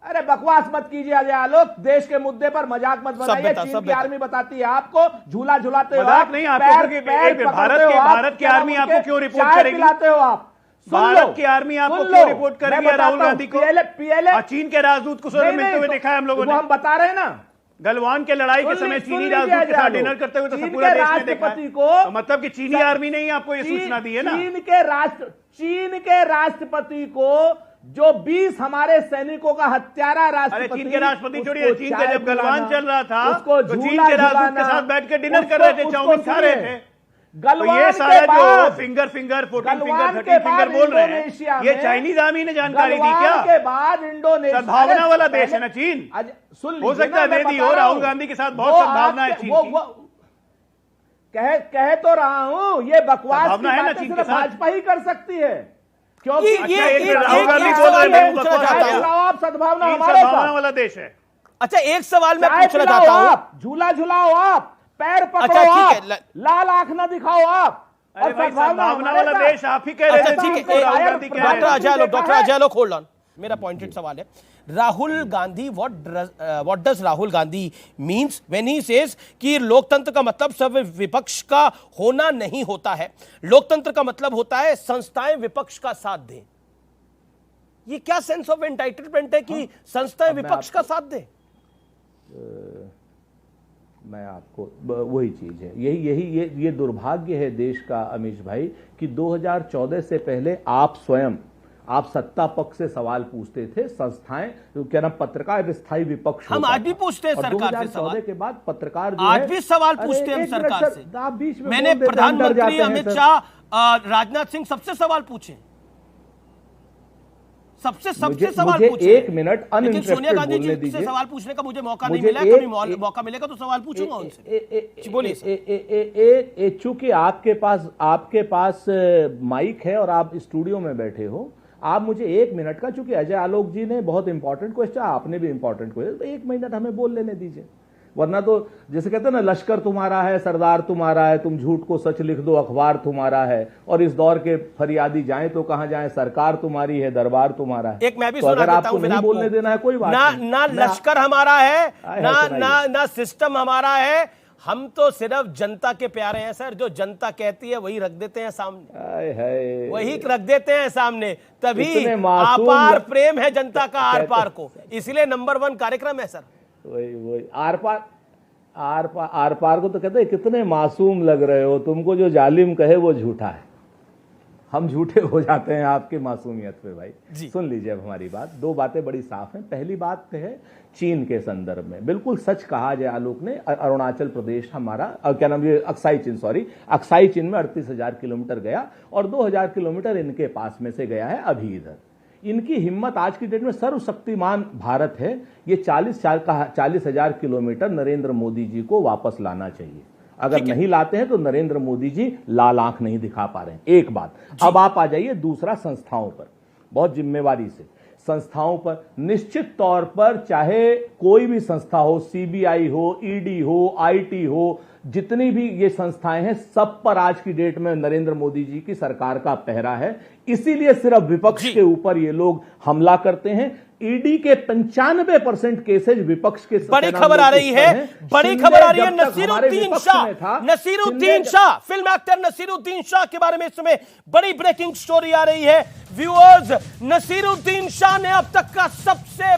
Speaker 7: अरे बकवास मत कीजिए अजय आलोक, देश के मुद्दे पर मजाक मत बनाइए। चीन की आर्मी बताती है आपको, झूला झुलाते हो आप,
Speaker 4: नहीं भारत की आर्मी आपको क्यों रिपोर्ट करेगी?
Speaker 7: लाते हो आप,
Speaker 4: भारत की आर्मी आपको क्यों रिपोर्ट करेगी राहुल गांधी को?
Speaker 7: पीएलए
Speaker 4: चीन के राजदूत को मिलते हुए देखा है हम लोगों ने।
Speaker 7: हम बता रहे हैं ना,
Speaker 4: गलवान के लड़ाई के समय चीनी राजदूत के साथ डिनर करते हुए तो पूरा देश ने देखा है। तो मतलब कि चीनी आर्मी ने ही आपको ये सूचना दी है ना।
Speaker 7: चीन के राष्ट्रपति को जो 20 हमारे सैनिकों का हत्यारा राष्ट्रपति,
Speaker 4: अरे चीन के राष्ट्रपति छोड़िए, चीन का जब गलवान चल रहा था तो चीन के राजदूत के साथ बैठ के डिनर कर रहे थे, चाउमीन खा रहे थे। तो ये सारा जो फिंगर 14 फिंगर 13 फिंगर बोल रहे हैं, ये चाइनीज आर्मी ने जानकारी दी क्या?
Speaker 7: के बाद इंडोनेशिया,
Speaker 4: सद्भावना वाला देश है ना चीन, हो सकता है दे दी हो। राहुल गांधी के साथ बहुत सद्भावना है चीन की।
Speaker 7: कह तो रहा हूं, ये बकवास की बातें सिर्फ भाजपा ही कर सकती है, क्योंकि
Speaker 4: राहुल गांधी बोल रहे हैं
Speaker 7: आप सद्भावना
Speaker 4: सद्भावना वाला देश है।
Speaker 1: अच्छा, एक सवाल मैं पूछना चाहता हूं,
Speaker 7: झूला झुलाओ आप, पैर पकड़ो आप, लाल आंख न दिखाओ आप,
Speaker 4: और सद्भावना वाला देश आप ही कह रहे थे।
Speaker 1: ठीक है, डॉक्टर अजय लोग होल्ड ऑन, मेरा पॉइंटेड सवाल है। Rahul Gandhi, what does Rahul Gandhi means when he says कि लोकतंत्र का मतलब सब विपक्ष का होना नहीं होता है, लोकतंत्र का मतलब होता है संस्थाएं विपक्ष का साथ दें। ये क्या सेंस ऑफ एंटाइटलमेंट है कि संस्थाएं विपक्ष का साथ दें?
Speaker 7: मैं आपको वही चीज है, ये दुर्भाग्य है देश का अमीश भाई, कि 2014 से पहले आप स्वयं सत्ता पक्ष से सवाल पूछते थे, संस्थाएं क्या नाम पत्रकार स्थायी विपक्ष,
Speaker 1: हम आज भी पूछते हैं सरकार से सवाल।
Speaker 7: 2014 के बाद पत्रकार
Speaker 1: आज भी सवाल पूछते हैं सरकार से।
Speaker 7: आप बीच में
Speaker 1: मैंने प्रधानमंत्री अमित शाह, राजनाथ सिंह सबसे सवाल पूछे, सबसे सवाल पूछे।
Speaker 7: एक मिनट सोनिया गांधी जी से
Speaker 1: सवाल पूछने का मुझे मौका नहीं मिला, कभी मौका मिलेगा तो सवाल पूछूंगा उनसे। बोलिए।
Speaker 7: चूंकि आपके पास माइक है और आप स्टूडियो में बैठे हो, आप मुझे 1 मिनट का, चूंकि अजय आलोक जी ने बहुत इंपॉर्टेंट क्वेश्चन, आपने भी इंपॉर्टेंट क्वेश्चन, तो 1 मिनट हमें बोल लेने दीजिए, वरना तो जैसे कहते हैं ना, लश्कर तुम्हारा है, सरदार तुम्हारा है, तुम झूठ को सच लिख दो, अखबार तुम्हारा है, और इस दौर के फरियादी जाएं तो कहां जाएं, सरकार तुम्हारी है, दरबार तुम्हारा है।
Speaker 1: एक मैं भी
Speaker 7: तो
Speaker 1: सुना
Speaker 7: अगर
Speaker 1: देता
Speaker 7: आपको
Speaker 1: हूं,
Speaker 7: नहीं बोलने देना है कोई बात नहीं।
Speaker 1: ना लश्कर हमारा है, ना सिस्टम हमारा है, हम तो सिर्फ जनता के प्यारे हैं सर, जो जनता कहती है वही रख देते हैं सामने, वही रख देते हैं सामने, तभी आपार प्रेम है जनता का आर पार को, इसलिए नंबर 1 कार्यक्रम है सर।
Speaker 7: वही आर पार को तो कहते हैं कितने मासूम लग रहे हो, तुमको जो जालिम कहे वो झूठा है। हम झूठे हो जाते हैं आपके मासूमियत पे भाई।
Speaker 1: जी।
Speaker 7: सुन लीजिए अब हमारी बात, दो बातें बड़ी साफ हैं। पहली बात है चीन के संदर्भ में, बिल्कुल सच कहा जय आलोक ने। अरुणाचल प्रदेश हमारा क्या नाम, ये अक्साई चीन में 38,000 किलोमीटर गया और 2,000 किलोमीटर इनके पास में से गया है अभी इधर। इनकी हिम्मत आज की डेट में, सर्वशक्तिमान भारत है, ये 40,000 किलोमीटर नरेंद्र मोदी जी को वापस लाना चाहिए। अगर नहीं लाते हैं तो नरेंद्र मोदी जी लाल आंख नहीं दिखा पा रहे हैं। एक बात। अब आप आ जाइए दूसरा, संस्थाओं पर। बहुत जिम्मेवारी से संस्थाओं पर, निश्चित तौर पर चाहे कोई भी संस्था हो, सीबीआई हो, ईडी हो, आईटी हो, जितनी भी ये संस्थाएं हैं, सब पर आज की डेट में नरेंद्र मोदी जी की सरकार का पहरा है। इसीलिए सिर्फ विपक्ष के ऊपर ये लोग हमला करते हैं। ईडी के 95% केसेज विपक्ष के।
Speaker 1: बड़ी खबर आ रही है, बड़ी खबर आ रही है। नसीरुद्दीन शाह, फिल्म एक्टर नसीरुद्दीन शाह के बारे में इस समय बड़ी ब्रेकिंग स्टोरी आ रही है व्यूअर्स। नसीरुद्दीन शाह ने अब तक का सबसे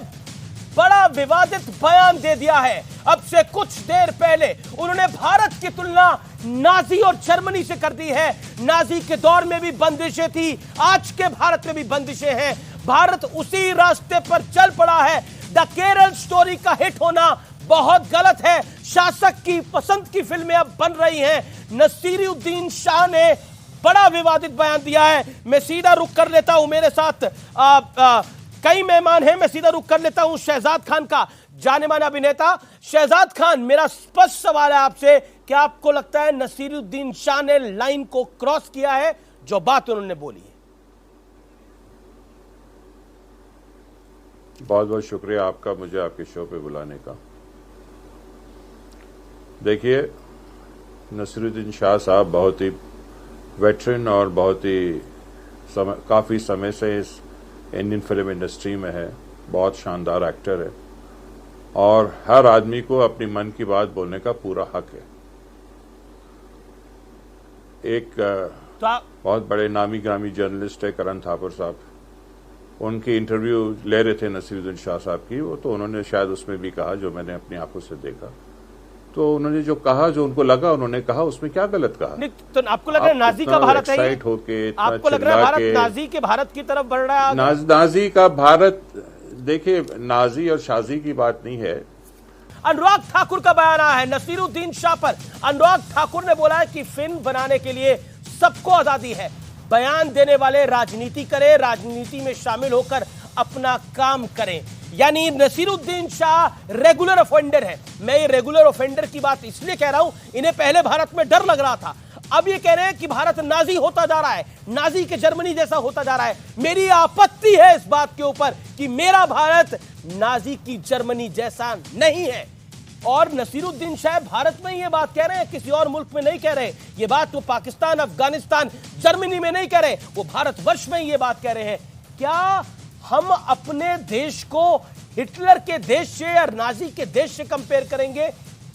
Speaker 1: बड़ा विवादित बयान दे दिया है। अब से कुछ देर पहले उन्होंने भारत की तुलना नाजी और जर्मनी से कर दी है। नाजी के दौर में भी बंदिशें थी, आज के भारत में भी बंदिशें हैं। भारत उसी रास्ते पर चल पड़ा है। द केरल स्टोरी का हिट होना बहुत गलत है। शासक की पसंद की फिल्में अब बन रही हैं। नसीरुद्दीन शाह ने बड़ा विवादित बयान दिया है। मैं सीधा रुख कर लेता हूं, मेरे साथ कई मेहमान हैं, मैं सीधा रुख कर लेता हूं शहजाद खान का। जाने माने अभिनेता शहजाद खान, मेरा स्पष्ट सवाल है आपसे, क्या आपको लगता है नसीरुद्दीन शाह ने लाइन को क्रॉस किया है जो बात उन्होंने बोली है?
Speaker 8: बहुत बहुत शुक्रिया आपका मुझे आपके शो पे बुलाने का। देखिए, नसीरुद्दीन शाह साहब बहुत ही वेटरन और बहुत ही काफ़ी समय से इस इंडियन फिल्म इंडस्ट्री में है। बहुत शानदार एक्टर है और हर आदमी को अपनी मन की बात बोलने का पूरा हक है। एक बहुत बड़े नामी ग्रामी जर्नलिस्ट है करण थापर साहब, उनकी इंटरव्यू ले रहे थे नसीरुद्दीन शाह साहब की, वो तो उन्होंने शायद उसमें भी कहा जो मैंने अपनी आंखों से देखा, तो उन्होंने जो कहा, जो उनको लगा उन्होंने कहा, उसमें क्या गलत कहा?
Speaker 1: तो आपको लग रहा है नाजी का भारत है ये?
Speaker 8: होके
Speaker 1: आपको लग रहा है भारत नाजी के भारत की तरफ बढ़ रहा है?
Speaker 8: नाजी का भारत, देखिए, नाजी और शाजी की बात नहीं है।
Speaker 1: अनुराग ठाकुर का बयान आया है नसीरुद्दीन शाह पर। अनुराग ठाकुर ने बोला है कि फिल्म बनाने के लिए सबको आजादी है, बयान देने वाले राजनीति करें, राजनीति में शामिल होकर अपना काम करें। यानी नसीरुद्दीन शाह रेगुलर ऑफेंडर है। मैं ये रेगुलर ऑफेंडर की बात इसलिए कह रहा हूं, इन्हें पहले भारत में डर लग रहा था, अब ये कह रहे हैं कि भारत नाजी होता जा रहा है, नाजी के जर्मनी जैसा होता जा रहा है। मेरी आपत्ति है इस बात के ऊपर कि मेरा भारत नाजी की जर्मनी जैसा नहीं है। और नसीरुद्दीन शाह भारत में ये बात कह रहे हैं, किसी और मुल्क में नहीं कह रहे। ये बात वो पाकिस्तान, अफगानिस्तान, जर्मनी में नहीं कह रहे, वो भारतवर्ष में ये बात कह रहे हैं। क्या हम अपने देश को हिटलर के देश से या नाजी के देश से कंपेयर करेंगे?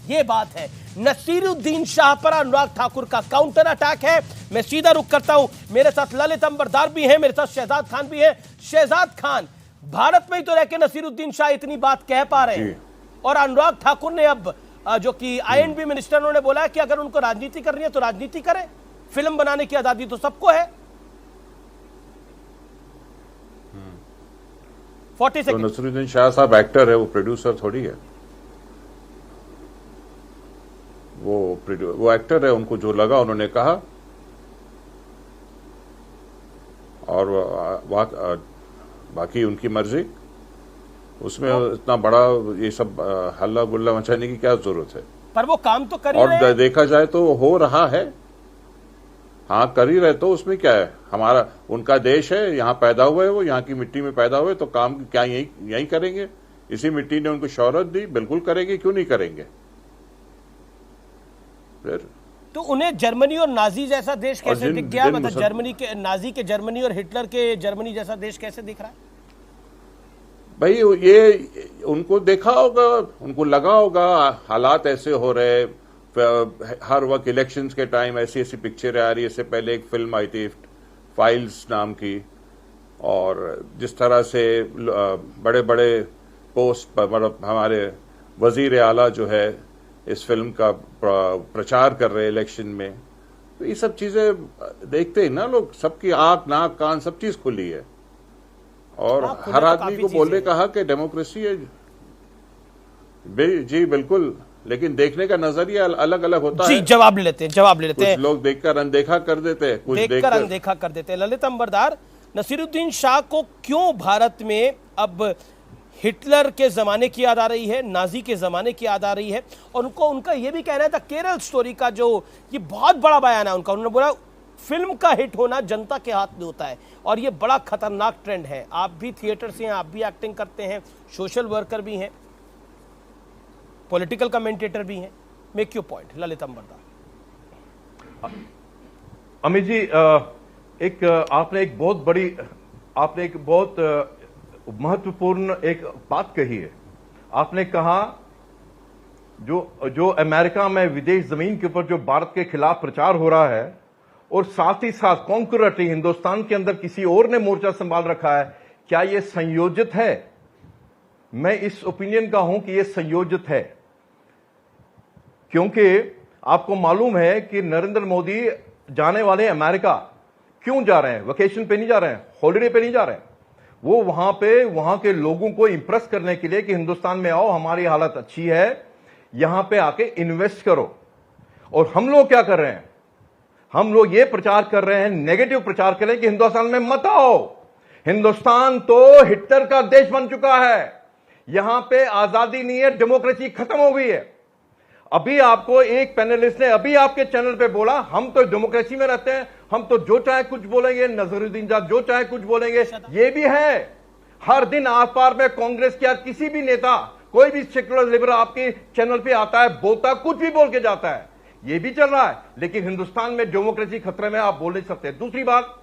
Speaker 1: ये बात है। नसीरुद्दीन शाह पर अनुराग ठाकुर का काउंटर अटैक है। मैं सीधा रुख करता हूं, मेरे साथ ललित अंबरदार भी हैं, मेरे साथ शहजाद खान भी हैं। शहजाद खान, भारत में ही तो रह के नसीरुद्दीन शाह इतनी बात कह पा रहे हैं, और अनुराग ठाकुर ने अब जो कि INB मिनिस्टर, उन्होंने बोला है कि अगर उनको राजनीति करनी है तो राजनीति करें, फिल्म बनाने की आजादी तो सबको है। 40 सेकंड।
Speaker 8: तो नसीरुद्दीन शाह साहब एक्टर है, वो प्रोड्यूसर थोड़ी है। वो एक्टर है, उनको जो लगा उन्होंने कहा, और बाकी उनकी मर्जी। उसमें इतना बड़ा ये सब हल्ला गुल्ला मचाने की क्या जरूरत है?
Speaker 1: पर वो काम तो कर ही रहे हैं।
Speaker 8: और देखा जाए तो हो रहा है, हाँ कर ही रहे, तो उसमें क्या है? हमारा, उनका देश है, यहाँ पैदा हुए, वो यहाँ की मिट्टी में पैदा हुए, तो काम क्या यही करेंगे? इसी मिट्टी ने उनको शोहरत दी, बिल्कुल करेंगे, क्यों नहीं करेंगे? फिर
Speaker 1: तो उन्हें जर्मनी और नाजी जैसा देश कैसे दिख गया? मतलब जर्मनी के नाजी के जर्मनी और हिटलर के जर्मनी जैसा देश कैसे दिख रहा है
Speaker 8: भाई? ये उनको देखा होगा, उनको लगा होगा हालात ऐसे हो रहे, हर वक्त इलेक्शंस के टाइम ऐसी ऐसी पिक्चरें आ रही है। इससे पहले एक फिल्म आई थी फाइल्स नाम की, और जिस तरह से बड़े बड़े पोस्ट पर हमारे वजीर आला जो है इस फिल्म का प्रचार कर रहे इलेक्शन में, तो ये सब चीजें देखते ही ना लोग, सबकी आंख नाक कान सब चीज खुली है और हर आदमी को बोलने का हक है, डेमोक्रेसी है जी बिल्कुल, लेकिन देखने का नजरिया अलग अलग होता है।
Speaker 1: जी जवाब ले लेते हैं
Speaker 8: कुछ लोग देखकर अनदेखा कर देते हैं, कुछ
Speaker 1: देखकर अनदेखा कर देते हैं। ललित अंबरदार, नसीरुद्दीन शाह को क्यों भारत में अब हिटलर के जमाने की याद आ रही है, नाजी के जमाने की याद आ रही है? और उनका यह भी कहना था केरल स्टोरी का, जो ये बहुत बड़ा बयान है उनका, उन्होंने बोला फिल्म का हिट होना जनता के हाथ में होता है और ये बड़ा खतरनाक ट्रेंड है। आप भी थिएटर से हैं, आप भी एक्टिंग करते हैं, सोशल वर्कर भी हैं, पॉलिटिकल कमेंटेटर भी हैं, make your point. Lalit Ambardar.
Speaker 9: Amit ji, आपने एक बहुत महत्वपूर्ण एक बात कही है। आपने कहा जो अमेरिका में विदेश जमीन के ऊपर जो भारत के खिलाफ प्रचार हो रहा है और साथ ही साथ कॉन्करेटली हिंदुस्तान के अंदर किसी और ने मोर्चा संभाल रखा है, क्या यह संयोजित है? मैं इस ओपिनियन का हूं कि यह संयोजित है, क्योंकि आपको मालूम है कि नरेंद्र मोदी जाने वाले अमेरिका क्यों जा रहे हैं? वेकेशन पे नहीं जा रहे हैं, हॉलिडे पे नहीं जा रहे हैं। वो वहां के लोगों को इंप्रेस करने के लिए कि हिंदुस्तान में आओ, हमारी हालत अच्छी है, यहां पे आके इन्वेस्ट करो। और हम लोग क्या कर रहे हैं? हम लोग ये प्रचार कर रहे हैं, नेगेटिव प्रचार कर रहे हैं कि हिंदुस्तान में मत आओ। हिंदुस्तान तो हिटलर का देश बन चुका है, यहां पे आजादी नहीं है, डेमोक्रेसी खत्म हो गई है। अभी आपको एक पैनलिस्ट ने अभी आपके चैनल पे बोला हम तो डेमोक्रेसी में रहते हैं, हम तो जो चाहे कुछ बोलेंगे, नजरुद्दीन शाह जो चाहे कुछ बोलेंगे। ये भी है, हर दिन आस पार में कांग्रेस के किसी भी नेता, कोई भी सेक्युलर लिबरल आपके चैनल पे आता है, बोलता, कुछ भी बोल के जाता है, ये भी चल रहा है। लेकिन हिंदुस्तान में डेमोक्रेसी खतरे में, आप बोल नहीं सकते। दूसरी बात,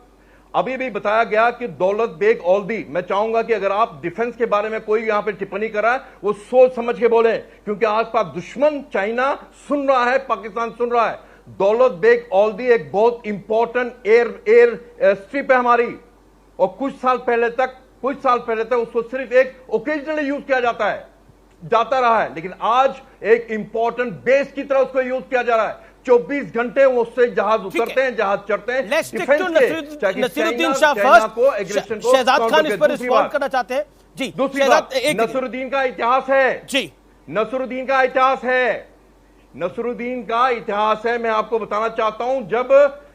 Speaker 9: अभी भी बताया गया कि दौलत बेग औलदी, मैं चाहूंगा कि अगर आप डिफेंस के बारे में कोई यहां पे टिप्पणी कर रहा है, वो सोच समझ के बोले, क्योंकि आसपास दुश्मन चाइना सुन रहा है, पाकिस्तान सुन रहा है। दौलत बेग औलदी एक बहुत इंपॉर्टेंट एयर स्ट्रिप है हमारी, और कुछ साल पहले तक उसको सिर्फ एक ओकेजनली यूज किया जाता रहा है, लेकिन आज एक इंपॉर्टेंट बेस की तरह उसको यूज किया जा रहा है। 24 घंटे उससे जहाज उतरते हैं, जहाज चढ़ते हैं।
Speaker 1: नसीरुद्दीन शाह फर्स्ट, शहजाद खान इस पर रिस्पॉन्ड करना चाहते हैं। जी
Speaker 9: दूसरी बात, नसरुद्दीन का इतिहास है जी, नसरुद्दीन का इतिहास है। मैं आपको बताना चाहता हूं,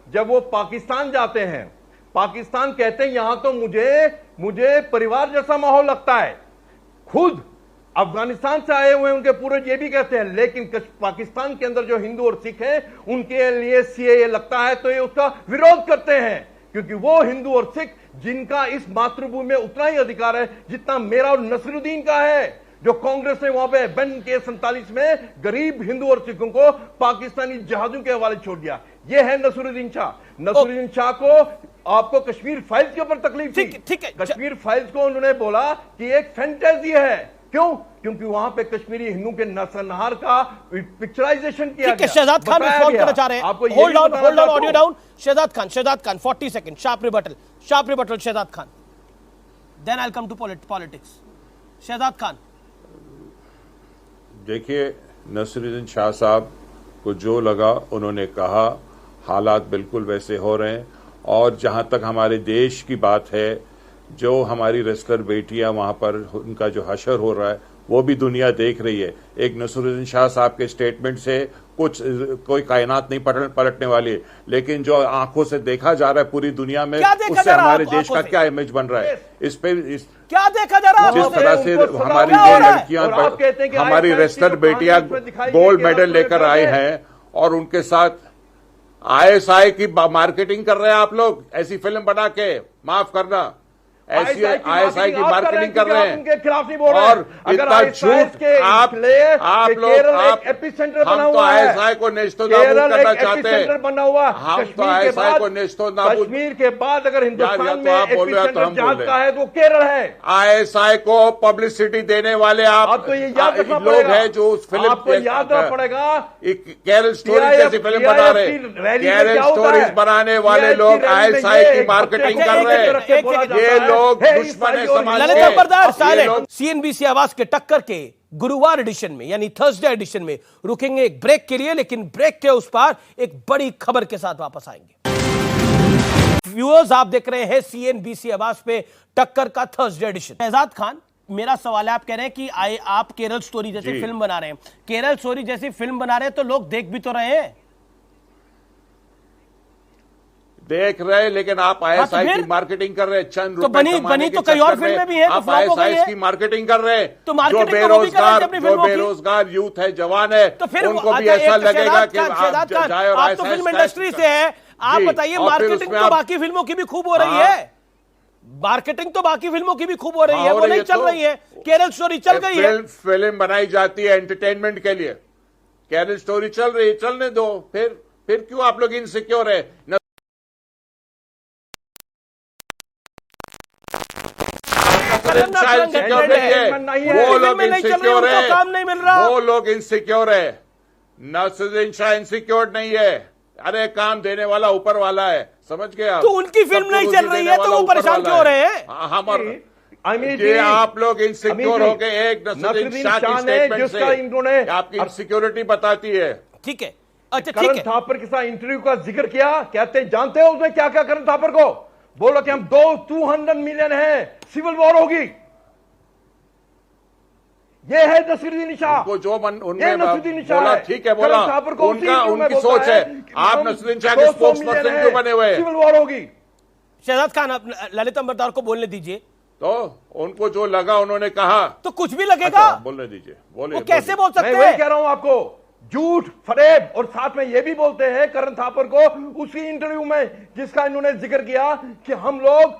Speaker 9: जब वो पाकिस्तान जाते हैं, पाकिस्तान कहते हैं यहां तो मुझे परिवार जैसा माहौल लगता है। खुद अफगानिस्तान से आए हुए उनके पूर्वज ये भी कहते हैं, लेकिन पाकिस्तान के अंदर जो हिंदू और सिख हैं उनके लिए सीएए लगता है तो ये उसका विरोध करते हैं, क्योंकि वो हिंदू और सिख जिनका इस मातृभूमि में उतना ही अधिकार है जितना मेरा और नसरुद्दीन का है। जो कांग्रेस ने वहां पे बन के 47 में गरीब हिंदू और सिखों को पाकिस्तानी जहाजों के हवाले छोड़ दिया, ये है नसरुद्दीन शाह। नसरुद्दीन शाह को आपको कश्मीर फाइल्स के ऊपर तकलीफ थी, ठीक है। कश्मीर फाइल्स को उन्होंने बोला कि एक फैंटेसी है, क्यों? क्योंकि वहां पे कश्मीरी हिंदू के नरसंहार का पिक्चराइजेशन किया गया।
Speaker 1: शहजाद खान रिस्पॉन्ड करना चाह रहे हैं। Hold on, audio down. Shehzad Khan 40 second, sharp rebuttal Shehzad Khan, then I will come to politics. Shehzad Khan,
Speaker 8: देखिए, नसीरुद्दीन शाह साहब को जो लगा उन्होंने कहा, हालात बिल्कुल वैसे हो रहे हैं। और जहां तक हमारे देश की बात है, जो हमारी रेस्लर बेटियां वहां पर उनका जो हशर हो रहा है वो भी दुनिया देख रही है। एक नसीरुद्दीन शाह साहब के स्टेटमेंट से कोई कायनात नहीं पलटने वाली है, लेकिन जो आंखों से देखा जा रहा है पूरी दुनिया में, उससे हमारे देश का क्या इमेज बन रहा है, इस पे
Speaker 1: क्या देखा जा रहा है?
Speaker 8: जिस तरह से हमारी जो लड़कियां, हमारी रेस्लर बेटियां गोल्ड मेडल लेकर आए हैं और उनके साथ आईएसआई की मार्केटिंग कर रहे हैं आप लोग, ऐसी फिल्म बना के, माफ करना, ऐसी आईएसआई की मार्केटिंग कर रहे हैं
Speaker 9: उनके खिलाफ नहीं बोल रहे हैं।
Speaker 8: और इतना झूठ आप लोग, हम तो आईएसआई को नेस्तनाबूद करना चाहते हैं, हम तो आईएसआई को नेस्तनाबूद।
Speaker 9: कश्मीर के बाद अगर हिंदुस्तान में एपिसेंटर जहाज का है तो केरल है।
Speaker 8: आईएसआई को पब्लिसिटी देने वाले आप
Speaker 9: तो ये याद रखना
Speaker 8: लोग हैं जो उस फिल्म
Speaker 9: को याद रखना पड़ेगा।
Speaker 8: केरल स्टोरीज जैसी फिल्म बना रहे हैं, केरल स्टोरीज बनाने वाले लोग आईएसआई की मार्केटिंग कर रहे हैं। ये लोग लोग दुश्मन है समाज
Speaker 1: ललित
Speaker 8: के।
Speaker 1: अंबरदार
Speaker 8: ये
Speaker 1: साइलेंट।
Speaker 8: लोग
Speaker 1: सीएनबीसी आवाज के टक्कर के गुरुवार एडिशन में यानी थर्सडे एडिशन में रुकेंगे एक ब्रेक के लिए, लेकिन ब्रेक के उस पार एक बड़ी खबर के साथ वापस आएंगे। व्यूअर्स, आप देख रहे हैं सीएनबीसी आवाज पे टक्कर का थर्सडे एडिशन। शहजाद खान, मेरा सवाल है, आप कह रहे हैं कि आप केरल स्टोरी जैसी फिल्म बना रहे हैं। केरल स्टोरी जैसी फिल्म बना रहे हैं तो लोग देख भी तो रहे हैं।
Speaker 8: देख रहे, लेकिन आप आईएसआई
Speaker 1: तो
Speaker 8: की मार्केटिंग कर रहे हैं। चंद
Speaker 1: तो
Speaker 8: रुपए कमाने
Speaker 1: बनी
Speaker 8: के
Speaker 1: तो कई और
Speaker 8: चक्कर में
Speaker 1: फिल्में भी हैं, तो
Speaker 8: आप
Speaker 1: फ्लॉप हो गई
Speaker 8: आईएसआई
Speaker 1: है।
Speaker 8: की मार्केटिंग कर रहे हैं।
Speaker 1: तो
Speaker 8: जो
Speaker 1: मार्केटिंग तो वो भी कर रहे थे अपनी फिल्मों की।
Speaker 8: बेरोजगार यूथ है, जवान है,
Speaker 1: तो फिर
Speaker 8: उनको भी ऐसा लगेगा कि आप जाए और
Speaker 1: आप तो फिल्म इंडस्ट्री से है, आप बताइए मार्केटिंग तो बाकी फिल्मों की भी खूब हो रही है। मार्केटिंग तो बाकी फिल्मों की भी खूब हो रही है, वो नहीं चल रही है। केरल स्टोरी चल गई है।
Speaker 8: फिल्म बनाई जाती है एंटरटेनमेंट के लिए। केरल स्टोरी चल रही है, चलने दो। फिर क्यों आप लोग इनसिक्योर है? वो लोग इनसिक्योर है,
Speaker 1: काम नहीं मिल रहा।
Speaker 8: वो लोग इनसिक्योर है। नसरुद्दीन शाह इनसिक्योर नहीं है। अरे काम देने वाला ऊपर वाला है, समझ गए आप?
Speaker 1: तो उनकी फिल्म नहीं चल रही है तो वो परेशान क्यों हो रहे हैं?
Speaker 8: ये आप लोग इनसिक्योर हो गए एक नसरुद्दीन शाह की स्टेटमेंट से आपकी इनसिक्योरिटी बताती है।
Speaker 1: ठीक है, अच्छा ठीक
Speaker 9: करण
Speaker 1: है।
Speaker 9: थापर के साथ इंटरव्यू का जिक्र किया, कहते हैं जानते हो उसने क्या क्या करण थापर को बोला कि हम 200 मिलियन है, सिविल वॉर होगी। ये है नसरुद्दीन शाह
Speaker 8: को जो मन उनमें बोला, ठीक है, बोला उनकी सोच है। आप नसरुद्दीन शाह के स्पोक्स पर्सन क्यों बने हुए हैं?
Speaker 9: सिविल वॉर होगी।
Speaker 1: शहजाद खान, आप ललित अंबरदार को बोलने दीजिए।
Speaker 8: तो उनको जो लगा उन्होंने कहा,
Speaker 1: तो कुछ भी लगेगा।
Speaker 8: बोलने दीजिए, बोले।
Speaker 1: वो कैसे बोल सकते
Speaker 9: मैं
Speaker 1: हैं?
Speaker 9: वही कह रहा हूं आपको, झूठ फरेब। और साथ में ये भी बोलते हैं करण थापर को उसी इंटरव्यू में जिसका इन्होंने जिक्र किया कि हम लोग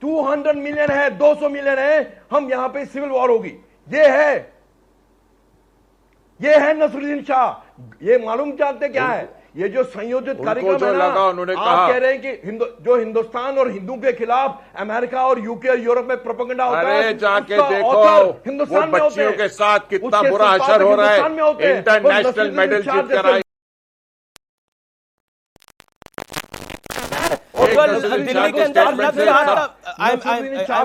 Speaker 9: 200 मिलियन है, 200 मिलियन है, हम यहां पे सिविल वॉर होगी। ये है नसरुद्दीन शाह। ये मालूम जानते क्या है? ये जो संयोजित कार्यक्रम है ना, आप कह रहे हैं कि जो हिंदुस्तान और हिंदू के खिलाफ अमेरिका और यूके और यूरोप में प्रोपेगेंडा होता है,
Speaker 8: अरे जाके देखो
Speaker 9: हिंदुस्तान
Speaker 8: वो बच्चियों के साथ कितना बुरा असर हो रहा है। इंटरनेशनल मेडल जीत कर आई।
Speaker 1: दिल्ली के अंदर लव जिहाद का, आई एम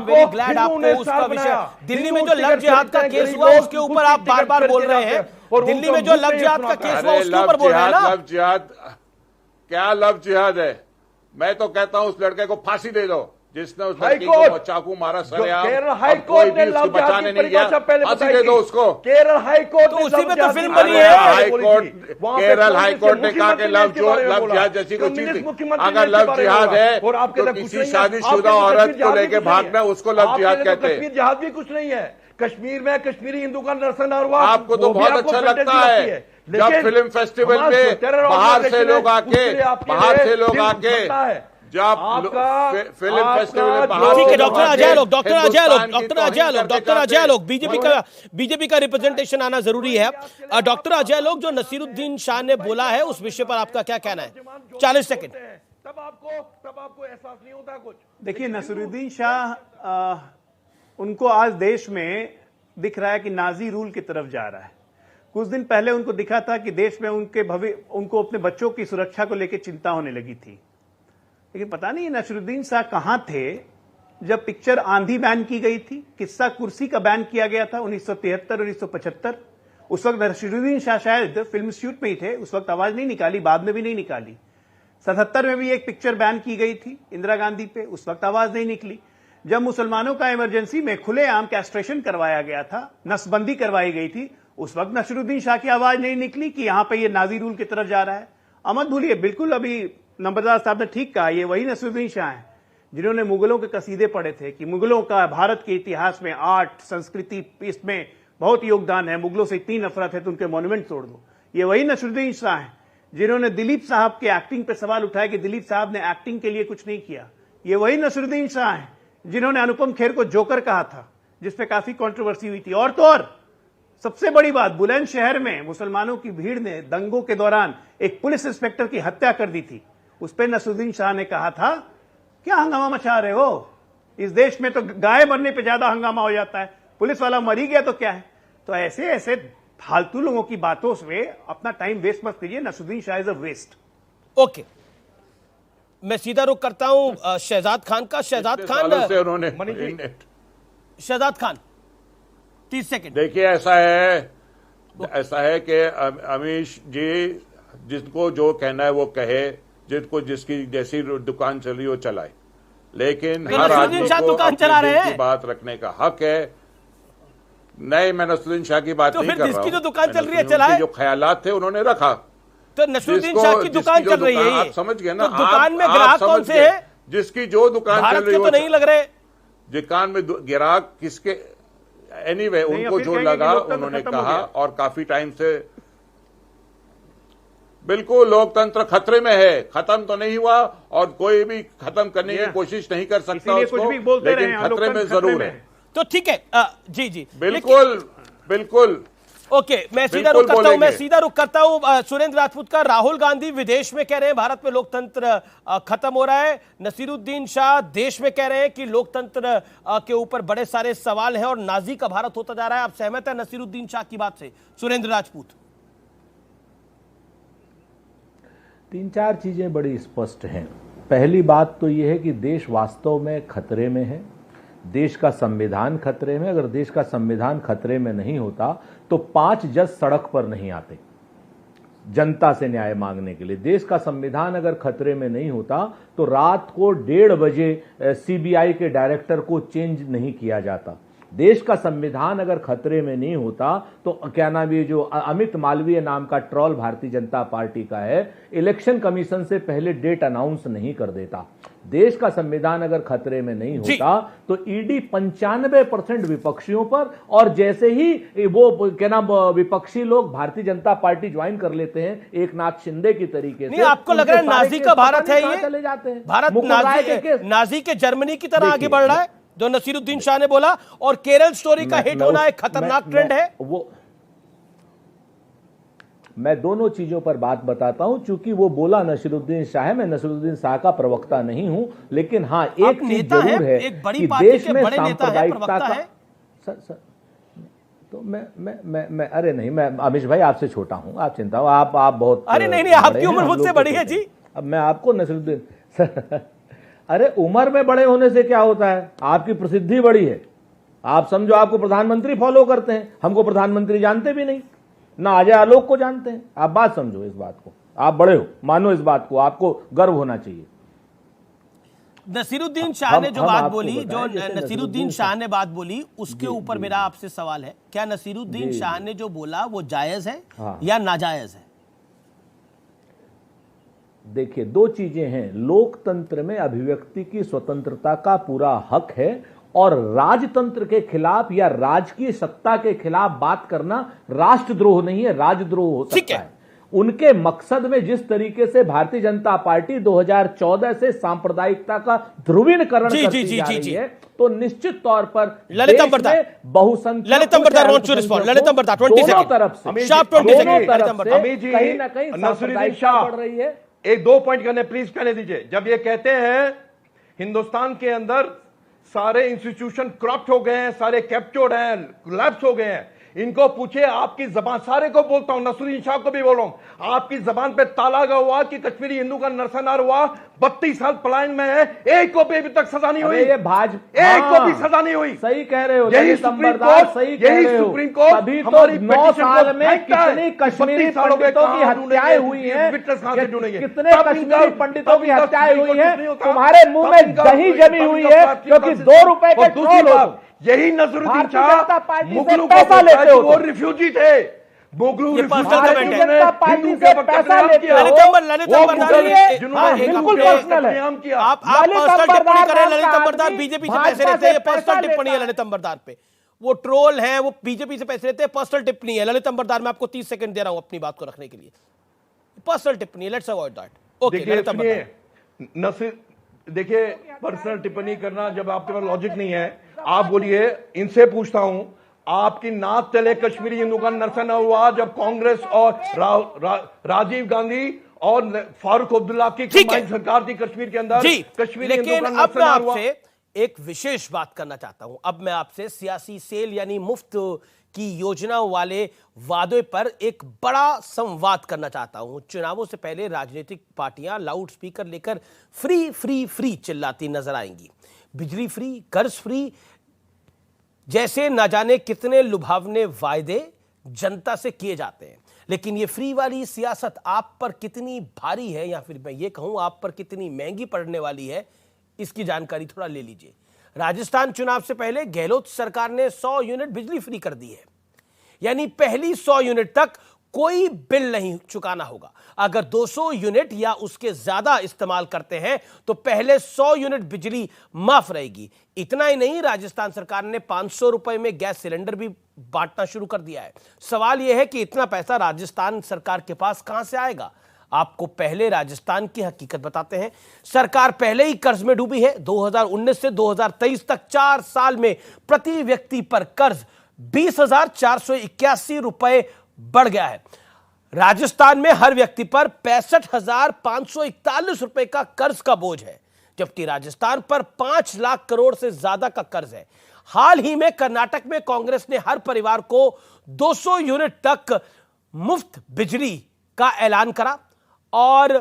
Speaker 1: वेरी ग्लैड आपको उसका विषय, दिल्ली में जो लव जिहाद का केस हुआ उसके ऊपर आप बार बार बोल रहे हैं। दिल्ली में जो लव जिहाद का केस हुआ उसके ऊपर बोल रहे हैं ना।
Speaker 8: लव जिहाद क्या लव जिहाद है? मैं तो कहता हूं उस लड़के को फांसी दे दो जिसने उस लड़की को चाकू मारा सरेआम। कोई भी उसको बचाने नहीं गया, फांसी दे दो उसको।
Speaker 9: केरल हाईकोर्ट
Speaker 1: तो उसी में तो फिल्म बनी है।
Speaker 8: केरल हाईकोर्ट ने कहा कि लव जिहाद जैसी कोई चीज नहीं। अगर लव जिहाद है तो किसी शादीशुदा औरत को लेके भागना, उसको लव जिहाद कहते हैं।
Speaker 9: कश्मीर जिहाद भी कुछ नहीं है। कश्मीर में कश्मीरी हिंदू का नरसंहार हुआ,
Speaker 8: आपको तो बहुत अच्छा लगता है जब फिल्म फेस्टिवल में बाहर से लोग आके जब फिल्म फेस्टिवल में बाहर।
Speaker 1: ठीक है, डॉक्टर अजय लोग बीजेपी का रिप्रेजेंटेशन आना जरूरी है। डॉक्टर अजय लोग, जो नसीरुद्दीन शाह ने बोला है उस विषय पर आपका क्या कहना है? 40 सेकंड।
Speaker 9: तब आपको एहसास नहीं होता कुछ।
Speaker 10: देखिए, नसीरुद्दीन शाह उनको आज देश में दिख रहा है कि नाजी रूल की तरफ जा रहा है। कुछ दिन पहले उनको दिखा था कि देश में उनको अपने बच्चों की सुरक्षा को लेकर चिंता होने लगी थी। लेकिन पता नहीं नसीरुद्दीन शाह कहां थे जब पिक्चर आंधी बैन की गई थी, किस्सा कुर्सी का बैन किया गया था 1973 1975। उस वक्त नसीरुद्दीन शाह शायद फिल्म शूट में ही थे, उस वक्त आवाज नहीं निकाली, बाद में भी नहीं निकाली। 77 में भी एक पिक्चर बैन की गई थी इंदिरा गांधी पे, उस वक्त आवाज नहीं निकली। जब मुसलमानों का इमरजेंसी में खुलेआम कैस्ट्रेशन करवाया गया था, नसबंदी करवाई गई थी, उस वक्त नसीरुद्दीन शाह की आवाज नहीं निकली कि यहां पे ये नाजी रूल की तरफ जा रहा है। मत भूलिए, बिल्कुल अभी नंबरदार साहब ने ठीक कहा, ये वही नसीरुद्दीन शाह हैं जिन्होंने मुगलों के कसीदे पढ़े थे कि मुगलों का भारत के इतिहास में आर्ट संस्कृति इसमें बहुत योगदान है, मुगलों से इतनी नफरत है तो उनके मॉन्यूमेंट तोड़ दो। ये वही नसीरुद्दीन शाह हैं जिन्होंने दिलीप साहब के एक्टिंग पे सवाल उठाया कि दिलीप साहब ने एक्टिंग के लिए कुछ नहीं किया। ये वही नसीरुद्दीन शाह हैं जिन्होंने अनुपम खेर को जोकर कहा था, जिसपे काफी कंट्रोवर्सी हुई थी। और तो और सबसे बड़ी बात, बुलंदशहर में मुसलमानों की भीड़ ने दंगों के दौरान एक पुलिस इंस्पेक्टर की हत्या कर दी थी। उस पर नसीरुद्दीन शाह ने कहा था, क्या हंगामा मचा रहे हो, इस देश में तो गाय मरने पे ज्यादा हंगामा हो जाता है, पुलिस वाला मर ही गया तो क्या है। तो ऐसे ऐसे फालतू लोगों की बातों से अपना टाइम वेस्ट मत कीजिए। Naseeruddin Shah is a waste.
Speaker 1: Okay, मैं सीधा रुख करता हूं शहजाद खान का। शहजाद खान
Speaker 8: से उन्होंने
Speaker 1: शहजाद खान 30 सेकंड।
Speaker 8: देखिए ऐसा है कि अमीश जी जिसको जो कहना है वो कहे, जिसको जिसकी जैसी दुकान चल रही हो चलाए, लेकिन हर आदमी को अपने दिल की बात रखने का हक है। नहीं, मैं नसरुद्दीन शाह की बात नहीं कर रहा हूं।
Speaker 1: जिसकी जो दुकान चल रही है चलाए,
Speaker 8: जो ख्यालात थे उन्होंने रखा।
Speaker 1: तो नसरुद्दीन शाह की दुकान चल रही है,
Speaker 8: आप समझ गए ना।
Speaker 1: तो दुकान में ग्राहक कौन से है?
Speaker 8: जिसकी जो दुकान चल रही है
Speaker 1: तो नहीं लग रहे
Speaker 8: दुकान में ग्राहक किसके। एनीवे उनको जो लगा उन्होंने कहा, और काफी टाइम से बिल्कुल लोकतंत्र खतरे में है। खत्म तो नहीं हुआ और कोई भी खत्म करने की कोशिश नहीं कर सकता उसको, लेकिन खतरे में जरूर है।
Speaker 1: तो ठीक है, जी जी
Speaker 8: बिल्कुल बिल्कुल
Speaker 1: ओके। मैं सीधा रुख करता हूं सुरेंद्र राजपूत का। राहुल गांधी विदेश में कह रहे हैं भारत में लोकतंत्र खत्म हो रहा है। नसीरुद्दीन शाह देश में कह रहे हैं कि लोकतंत्र के ऊपर बड़े सारे सवाल हैं और नाजी का भारत होता जा रहा है। आप सहमत हैं नसीरुद्दीन शाह की बात से, सुरेंद्र राजपूत?
Speaker 7: 3-4 चीजें बड़ी स्पष्ट हैं। पहली बात तो यह है कि देश वास्तव में खतरे में है। देश का संविधान खतरे में। अगर देश का संविधान खतरे में नहीं होता तो 5 जज सड़क पर नहीं आते जनता से न्याय मांगने के लिए। देश का संविधान अगर खतरे में नहीं होता तो रात को 1:30 बजे सीबीआई के डायरेक्टर को चेंज नहीं किया जाता। देश का संविधान अगर खतरे में नहीं होता तो क्या नाम, ये जो अमित मालवीय नाम का ट्रॉल भारतीय जनता पार्टी का है, इलेक्शन कमीशन से पहले डेट अनाउंस नहीं कर देता। देश का संविधान अगर खतरे में नहीं होता तो ईडी 95% विपक्षियों पर, और जैसे ही वो क्या नाम विपक्षी लोग भारतीय जनता पार्टी ज्वाइन कर लेते हैं एक नाथ शिंदे की तरीके से,
Speaker 1: आपको लग रहा है नाजी का भारत है ये?
Speaker 7: चले जाते हैं
Speaker 1: भारत नाजी के जर्मनी की तरह आगे बढ़ रहा है, जो नसीरुद्दीन शाह ने बोला। और केरल स्टोरी का हिट होना एक खतरनाक ट्रेंड है।
Speaker 7: वो मैं दोनों चीजों पर बात बताता हूं, चूंकि वो बोला नसीरुद्दीन शाह है। मैं नसीरुद्दीन शाह का प्रवक्ता नहीं हूं, लेकिन हाँ एक चीज जरूर है
Speaker 1: एक बड़ी
Speaker 7: कि
Speaker 1: पार्टी
Speaker 7: देश
Speaker 1: के
Speaker 7: में
Speaker 1: बड़े नेता है,
Speaker 7: सांप्रदायिकता का सर तो मैं अरे नहीं, मैं अमीश भाई आपसे छोटा हूं, आप चिंता हो, आप बहुत
Speaker 1: अरे नहीं आपकी उम्र मुझसे बड़ी है जी।
Speaker 7: अब मैं आपको नसीरुद्दीन अरे उम्र में बड़े होने से क्या होता है, आपकी प्रसिद्धि बड़ी है। आप समझो आपको प्रधानमंत्री फॉलो करते हैं, हमको प्रधानमंत्री जानते भी नहीं, ना अजय आलोक को जानते हैं। आप बात समझो इस बात को, आप बड़े हो, मानो इस बात को, आपको गर्व होना चाहिए।
Speaker 1: नसीरुद्दीन शाह ने जो बात बोली, जो नसीरुद्दीन शाह ने बात बोली, उसके ऊपर मेरा आपसे सवाल है, क्या नसीरुद्दीन शाह ने जो बोला वो जायज है या नाजायज है?
Speaker 7: देखिए, 2 चीजें हैं। लोकतंत्र में अभिव्यक्ति की स्वतंत्रता का पूरा हक है, और राजतंत्र के खिलाफ या राजकीय सत्ता के खिलाफ बात करना राष्ट्रद्रोह नहीं है, राजद्रोह हो सकता है। उनके मकसद में जिस तरीके से भारतीय जनता पार्टी 2014 से सांप्रदायिकता का ध्रुवीकरण करती जा रही है, तो निश्चित तौर पर
Speaker 1: ललित अंबरदार दोनों
Speaker 7: तरफ से कहीं ना कहीं सांप्रदायिकता बढ़ रही है।
Speaker 9: 1-2 पॉइंट करने प्लीज कहने दीजिए। जब ये कहते हैं हिंदुस्तान के अंदर सारे इंस्टीट्यूशन करप्ट हो गए हैं, सारे कैप्चर्ड हैं, लैप्स हो गए हैं, इनको पूछे आपकी जबान, सारे को बोलता हूं, नसरुद्दीन शाह को भी बोल रहा हूं, आपकी जबान पे ताला लगा हुआ कि कश्मीरी हिंदू का नरसंहार हुआ, 32 साल पलायन में है, एक को भी अभी तक सजा नहीं हुई,
Speaker 7: ये भाजपा
Speaker 9: एक को भी सजा नहीं हुई।
Speaker 7: सही कह रहे हो,
Speaker 9: यही सुप्रीम कोर्ट,
Speaker 7: सही कह रहे हो।
Speaker 9: सुप्रीम कोर्ट
Speaker 7: अभी तो 9 साल में कितनी कश्मीरी पंडितों की हत्याएं हुई हैं, कितने कश्मीरी पंडितों की हत्याएं हुई हैं, तुम्हारे मुंह में दही जमी हुई है क्योंकि 2 रुपए के ट्रोल हो।
Speaker 9: यही नसरुद्दीन शाह मुगलों
Speaker 7: पैसा लेते हो,
Speaker 9: वो रिफ्यूजी थे, मुगलों
Speaker 7: भारतीय जनता पार्टी से पैसा लेते हो, बिल्कुल पर्सनल है।
Speaker 1: आप पर्सनल टिप्पणी करें ललित अंबरदार बीजेपी से पैसे लेते हैं, पर्सनल टिप्पणी है ललित अंबरदार पे, वो ट्रोल है, वो बीजेपी से पैसे लेते हैं, पर्सनल टिप्पणी है ललित अंबरदार। मैं आपको 30 सेकंड दे रहा हूं अपनी बात को रखने के लिए, पर्सनल टिप्पणी, let's avoid that. Okay Lalit Ambardar,
Speaker 9: देखिए पर्सनल टिप्पणी करना जब आपके पास लॉजिक नहीं है, आप बोलिए। इनसे पूछता हूं, आपकी नाक तले कश्मीरी हिंदू का नरसंहार हुआ जब कांग्रेस और राजीव गांधी और फारूक अब्दुल्ला की सरकार थी कश्मीर के अंदर, कश्मीरी हिंदू का नरसंहार हुआ।
Speaker 1: एक विशेष बात करना चाहता हूं। अब मैं आपसे सियासी सेल यानी मुफ्त की योजनाओं वाले वादे पर एक बड़ा संवाद करना चाहता हूं। चुनावों से पहले राजनीतिक पार्टियां लाउड स्पीकर लेकर फ्री फ्री फ्री चिल्लाती नजर आएंगी। बिजली फ्री, कर्ज फ्री जैसे न जाने कितने लुभावने वायदे जनता से किए जाते हैं। लेकिन ये फ्री वाली सियासत आप पर कितनी भारी है, या फिर मैं ये कहूं आप पर कितनी महंगी पड़ने वाली है, इसकी जानकारी थोड़ा ले लीजिए। राजस्थान चुनाव से पहले गहलोत सरकार ने 100 यूनिट बिजली फ्री कर दी है, यानी पहली 100 यूनिट तक कोई बिल नहीं चुकाना होगा। अगर 200 यूनिट या उसके ज्यादा इस्तेमाल करते हैं तो पहले 100 यूनिट बिजली माफ रहेगी। इतना ही नहीं, राजस्थान सरकार ने 500 रुपए में गैस सिलेंडर भी बांटना शुरू कर दिया है। सवाल यह है कि इतना पैसा राजस्थान सरकार के पास कहां से आएगा? आपको पहले राजस्थान की हकीकत बताते हैं। सरकार पहले ही कर्ज में डूबी है। 2019 से 2023 तक 4 साल में प्रति व्यक्ति पर कर्ज 20,481 रुपए बढ़ गया है। राजस्थान में हर व्यक्ति पर 65,541 रुपए का कर्ज का बोझ है, जबकि राजस्थान पर 5 लाख करोड़ से ज्यादा का कर्ज है। हाल ही में कर्नाटक में कांग्रेस ने हर परिवार को 200 यूनिट तक मुफ्त बिजली का ऐलान करा और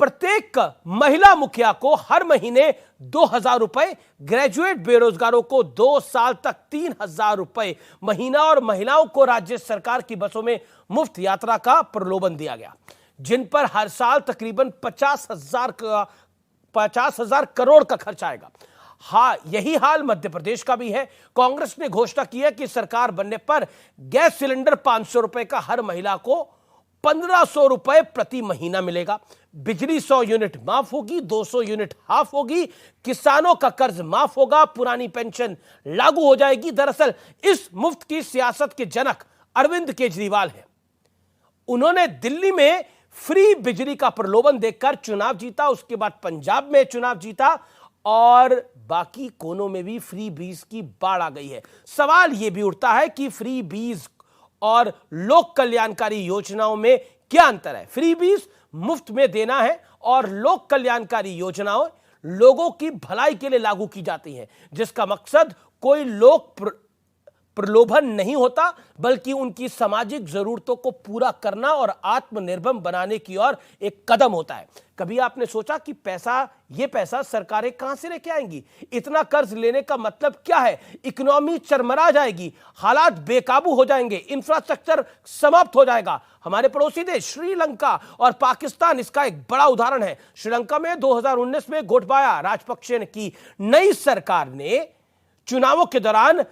Speaker 1: प्रत्येक महिला मुखिया को हर महीने 2,000 रुपए, ग्रेजुएट बेरोजगारों को 2 साल तक 3,000 रुपए महीना और महिलाओं को राज्य सरकार की बसों में मुफ्त यात्रा का प्रलोभन दिया गया, जिन पर हर साल तकरीबन 50,000 करोड़ का खर्च आएगा। हाँ, यही हाल मध्य प्रदेश का भी है। कांग्रेस ने घोषणा की है कि सरकार बनने पर गैस सिलेंडर 500 रुपए का हर महिला को 1,500 रुपए प्रति महीना मिलेगा। बिजली 100 यूनिट माफ होगी, 200 यूनिट हाफ होगी, किसानों का कर्ज माफ होगा, पुरानी पेंशन लागू हो जाएगी। दरअसल इस मुफ्त की सियासत के जनक अरविंद केजरीवाल हैं। उन्होंने दिल्ली में फ्री बिजली का प्रलोभन देकर चुनाव जीता, उसके बाद पंजाब में चुनाव जीता और बाकी कोनों में भी फ्री बीज की बाढ़ आ गई है। सवाल यह भी उठता है कि फ्री बीज और लोक कल्याणकारी योजनाओं में क्या अंतर है? फ्री बीज मुफ्त में देना है और लोक कल्याणकारी योजनाओं लोगों की भलाई के लिए लागू की जाती हैं, जिसका मकसद कोई लोक प्रलोभन नहीं होता, बल्कि उनकी सामाजिक जरूरतों को पूरा करना और आत्मनिर्भर बनाने की ओर एक कदम होता है। कभी आपने सोचा कि ये पैसा सरकारें कहां से लेके आएंगी? इतना कर्ज लेने का मतलब क्या है? इकोनॉमी चरमरा जाएगी, हालात बेकाबू हो जाएंगे, इंफ्रास्ट्रक्चर समाप्त हो जाएगा। हमारे पड़ोसी देश श्रीलंका और पाकिस्तान इसका एक बड़ा उदाहरण है। श्रीलंका में 2019 में गोटबाया राजपक्षे की नई सरकार ने चुनावों के दौरान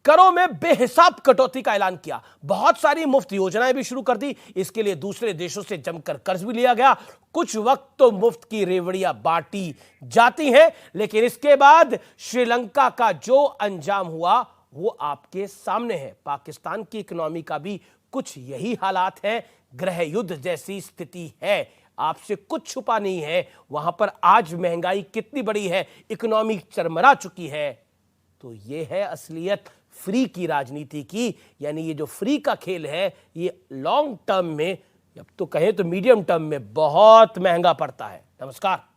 Speaker 1: करों में बेहिसाब कटौती का ऐलान किया, बहुत सारी मुफ्त योजनाएं भी शुरू कर दी। इसके लिए दूसरे देशों से जमकर कर्ज भी लिया गया। कुछ वक्त तो मुफ्त की रेवड़ियां बांटी जाती हैं, लेकिन इसके बाद श्रीलंका का जो अंजाम हुआ वो आपके सामने है। पाकिस्तान की इकोनॉमी का भी कुछ यही हालात है, गृह युद्ध जैसी स्थिति है। आपसे कुछ छुपा नहीं है, वहां पर आज महंगाई कितनी बड़ी है, इकोनॉमी चरमरा चुकी है। तो ये है असलियत फ्री की राजनीति की, यानी ये जो फ्री का खेल है ये लॉन्ग टर्म में, अब तो कहें तो मीडियम टर्म में बहुत महंगा पड़ता है। नमस्कार।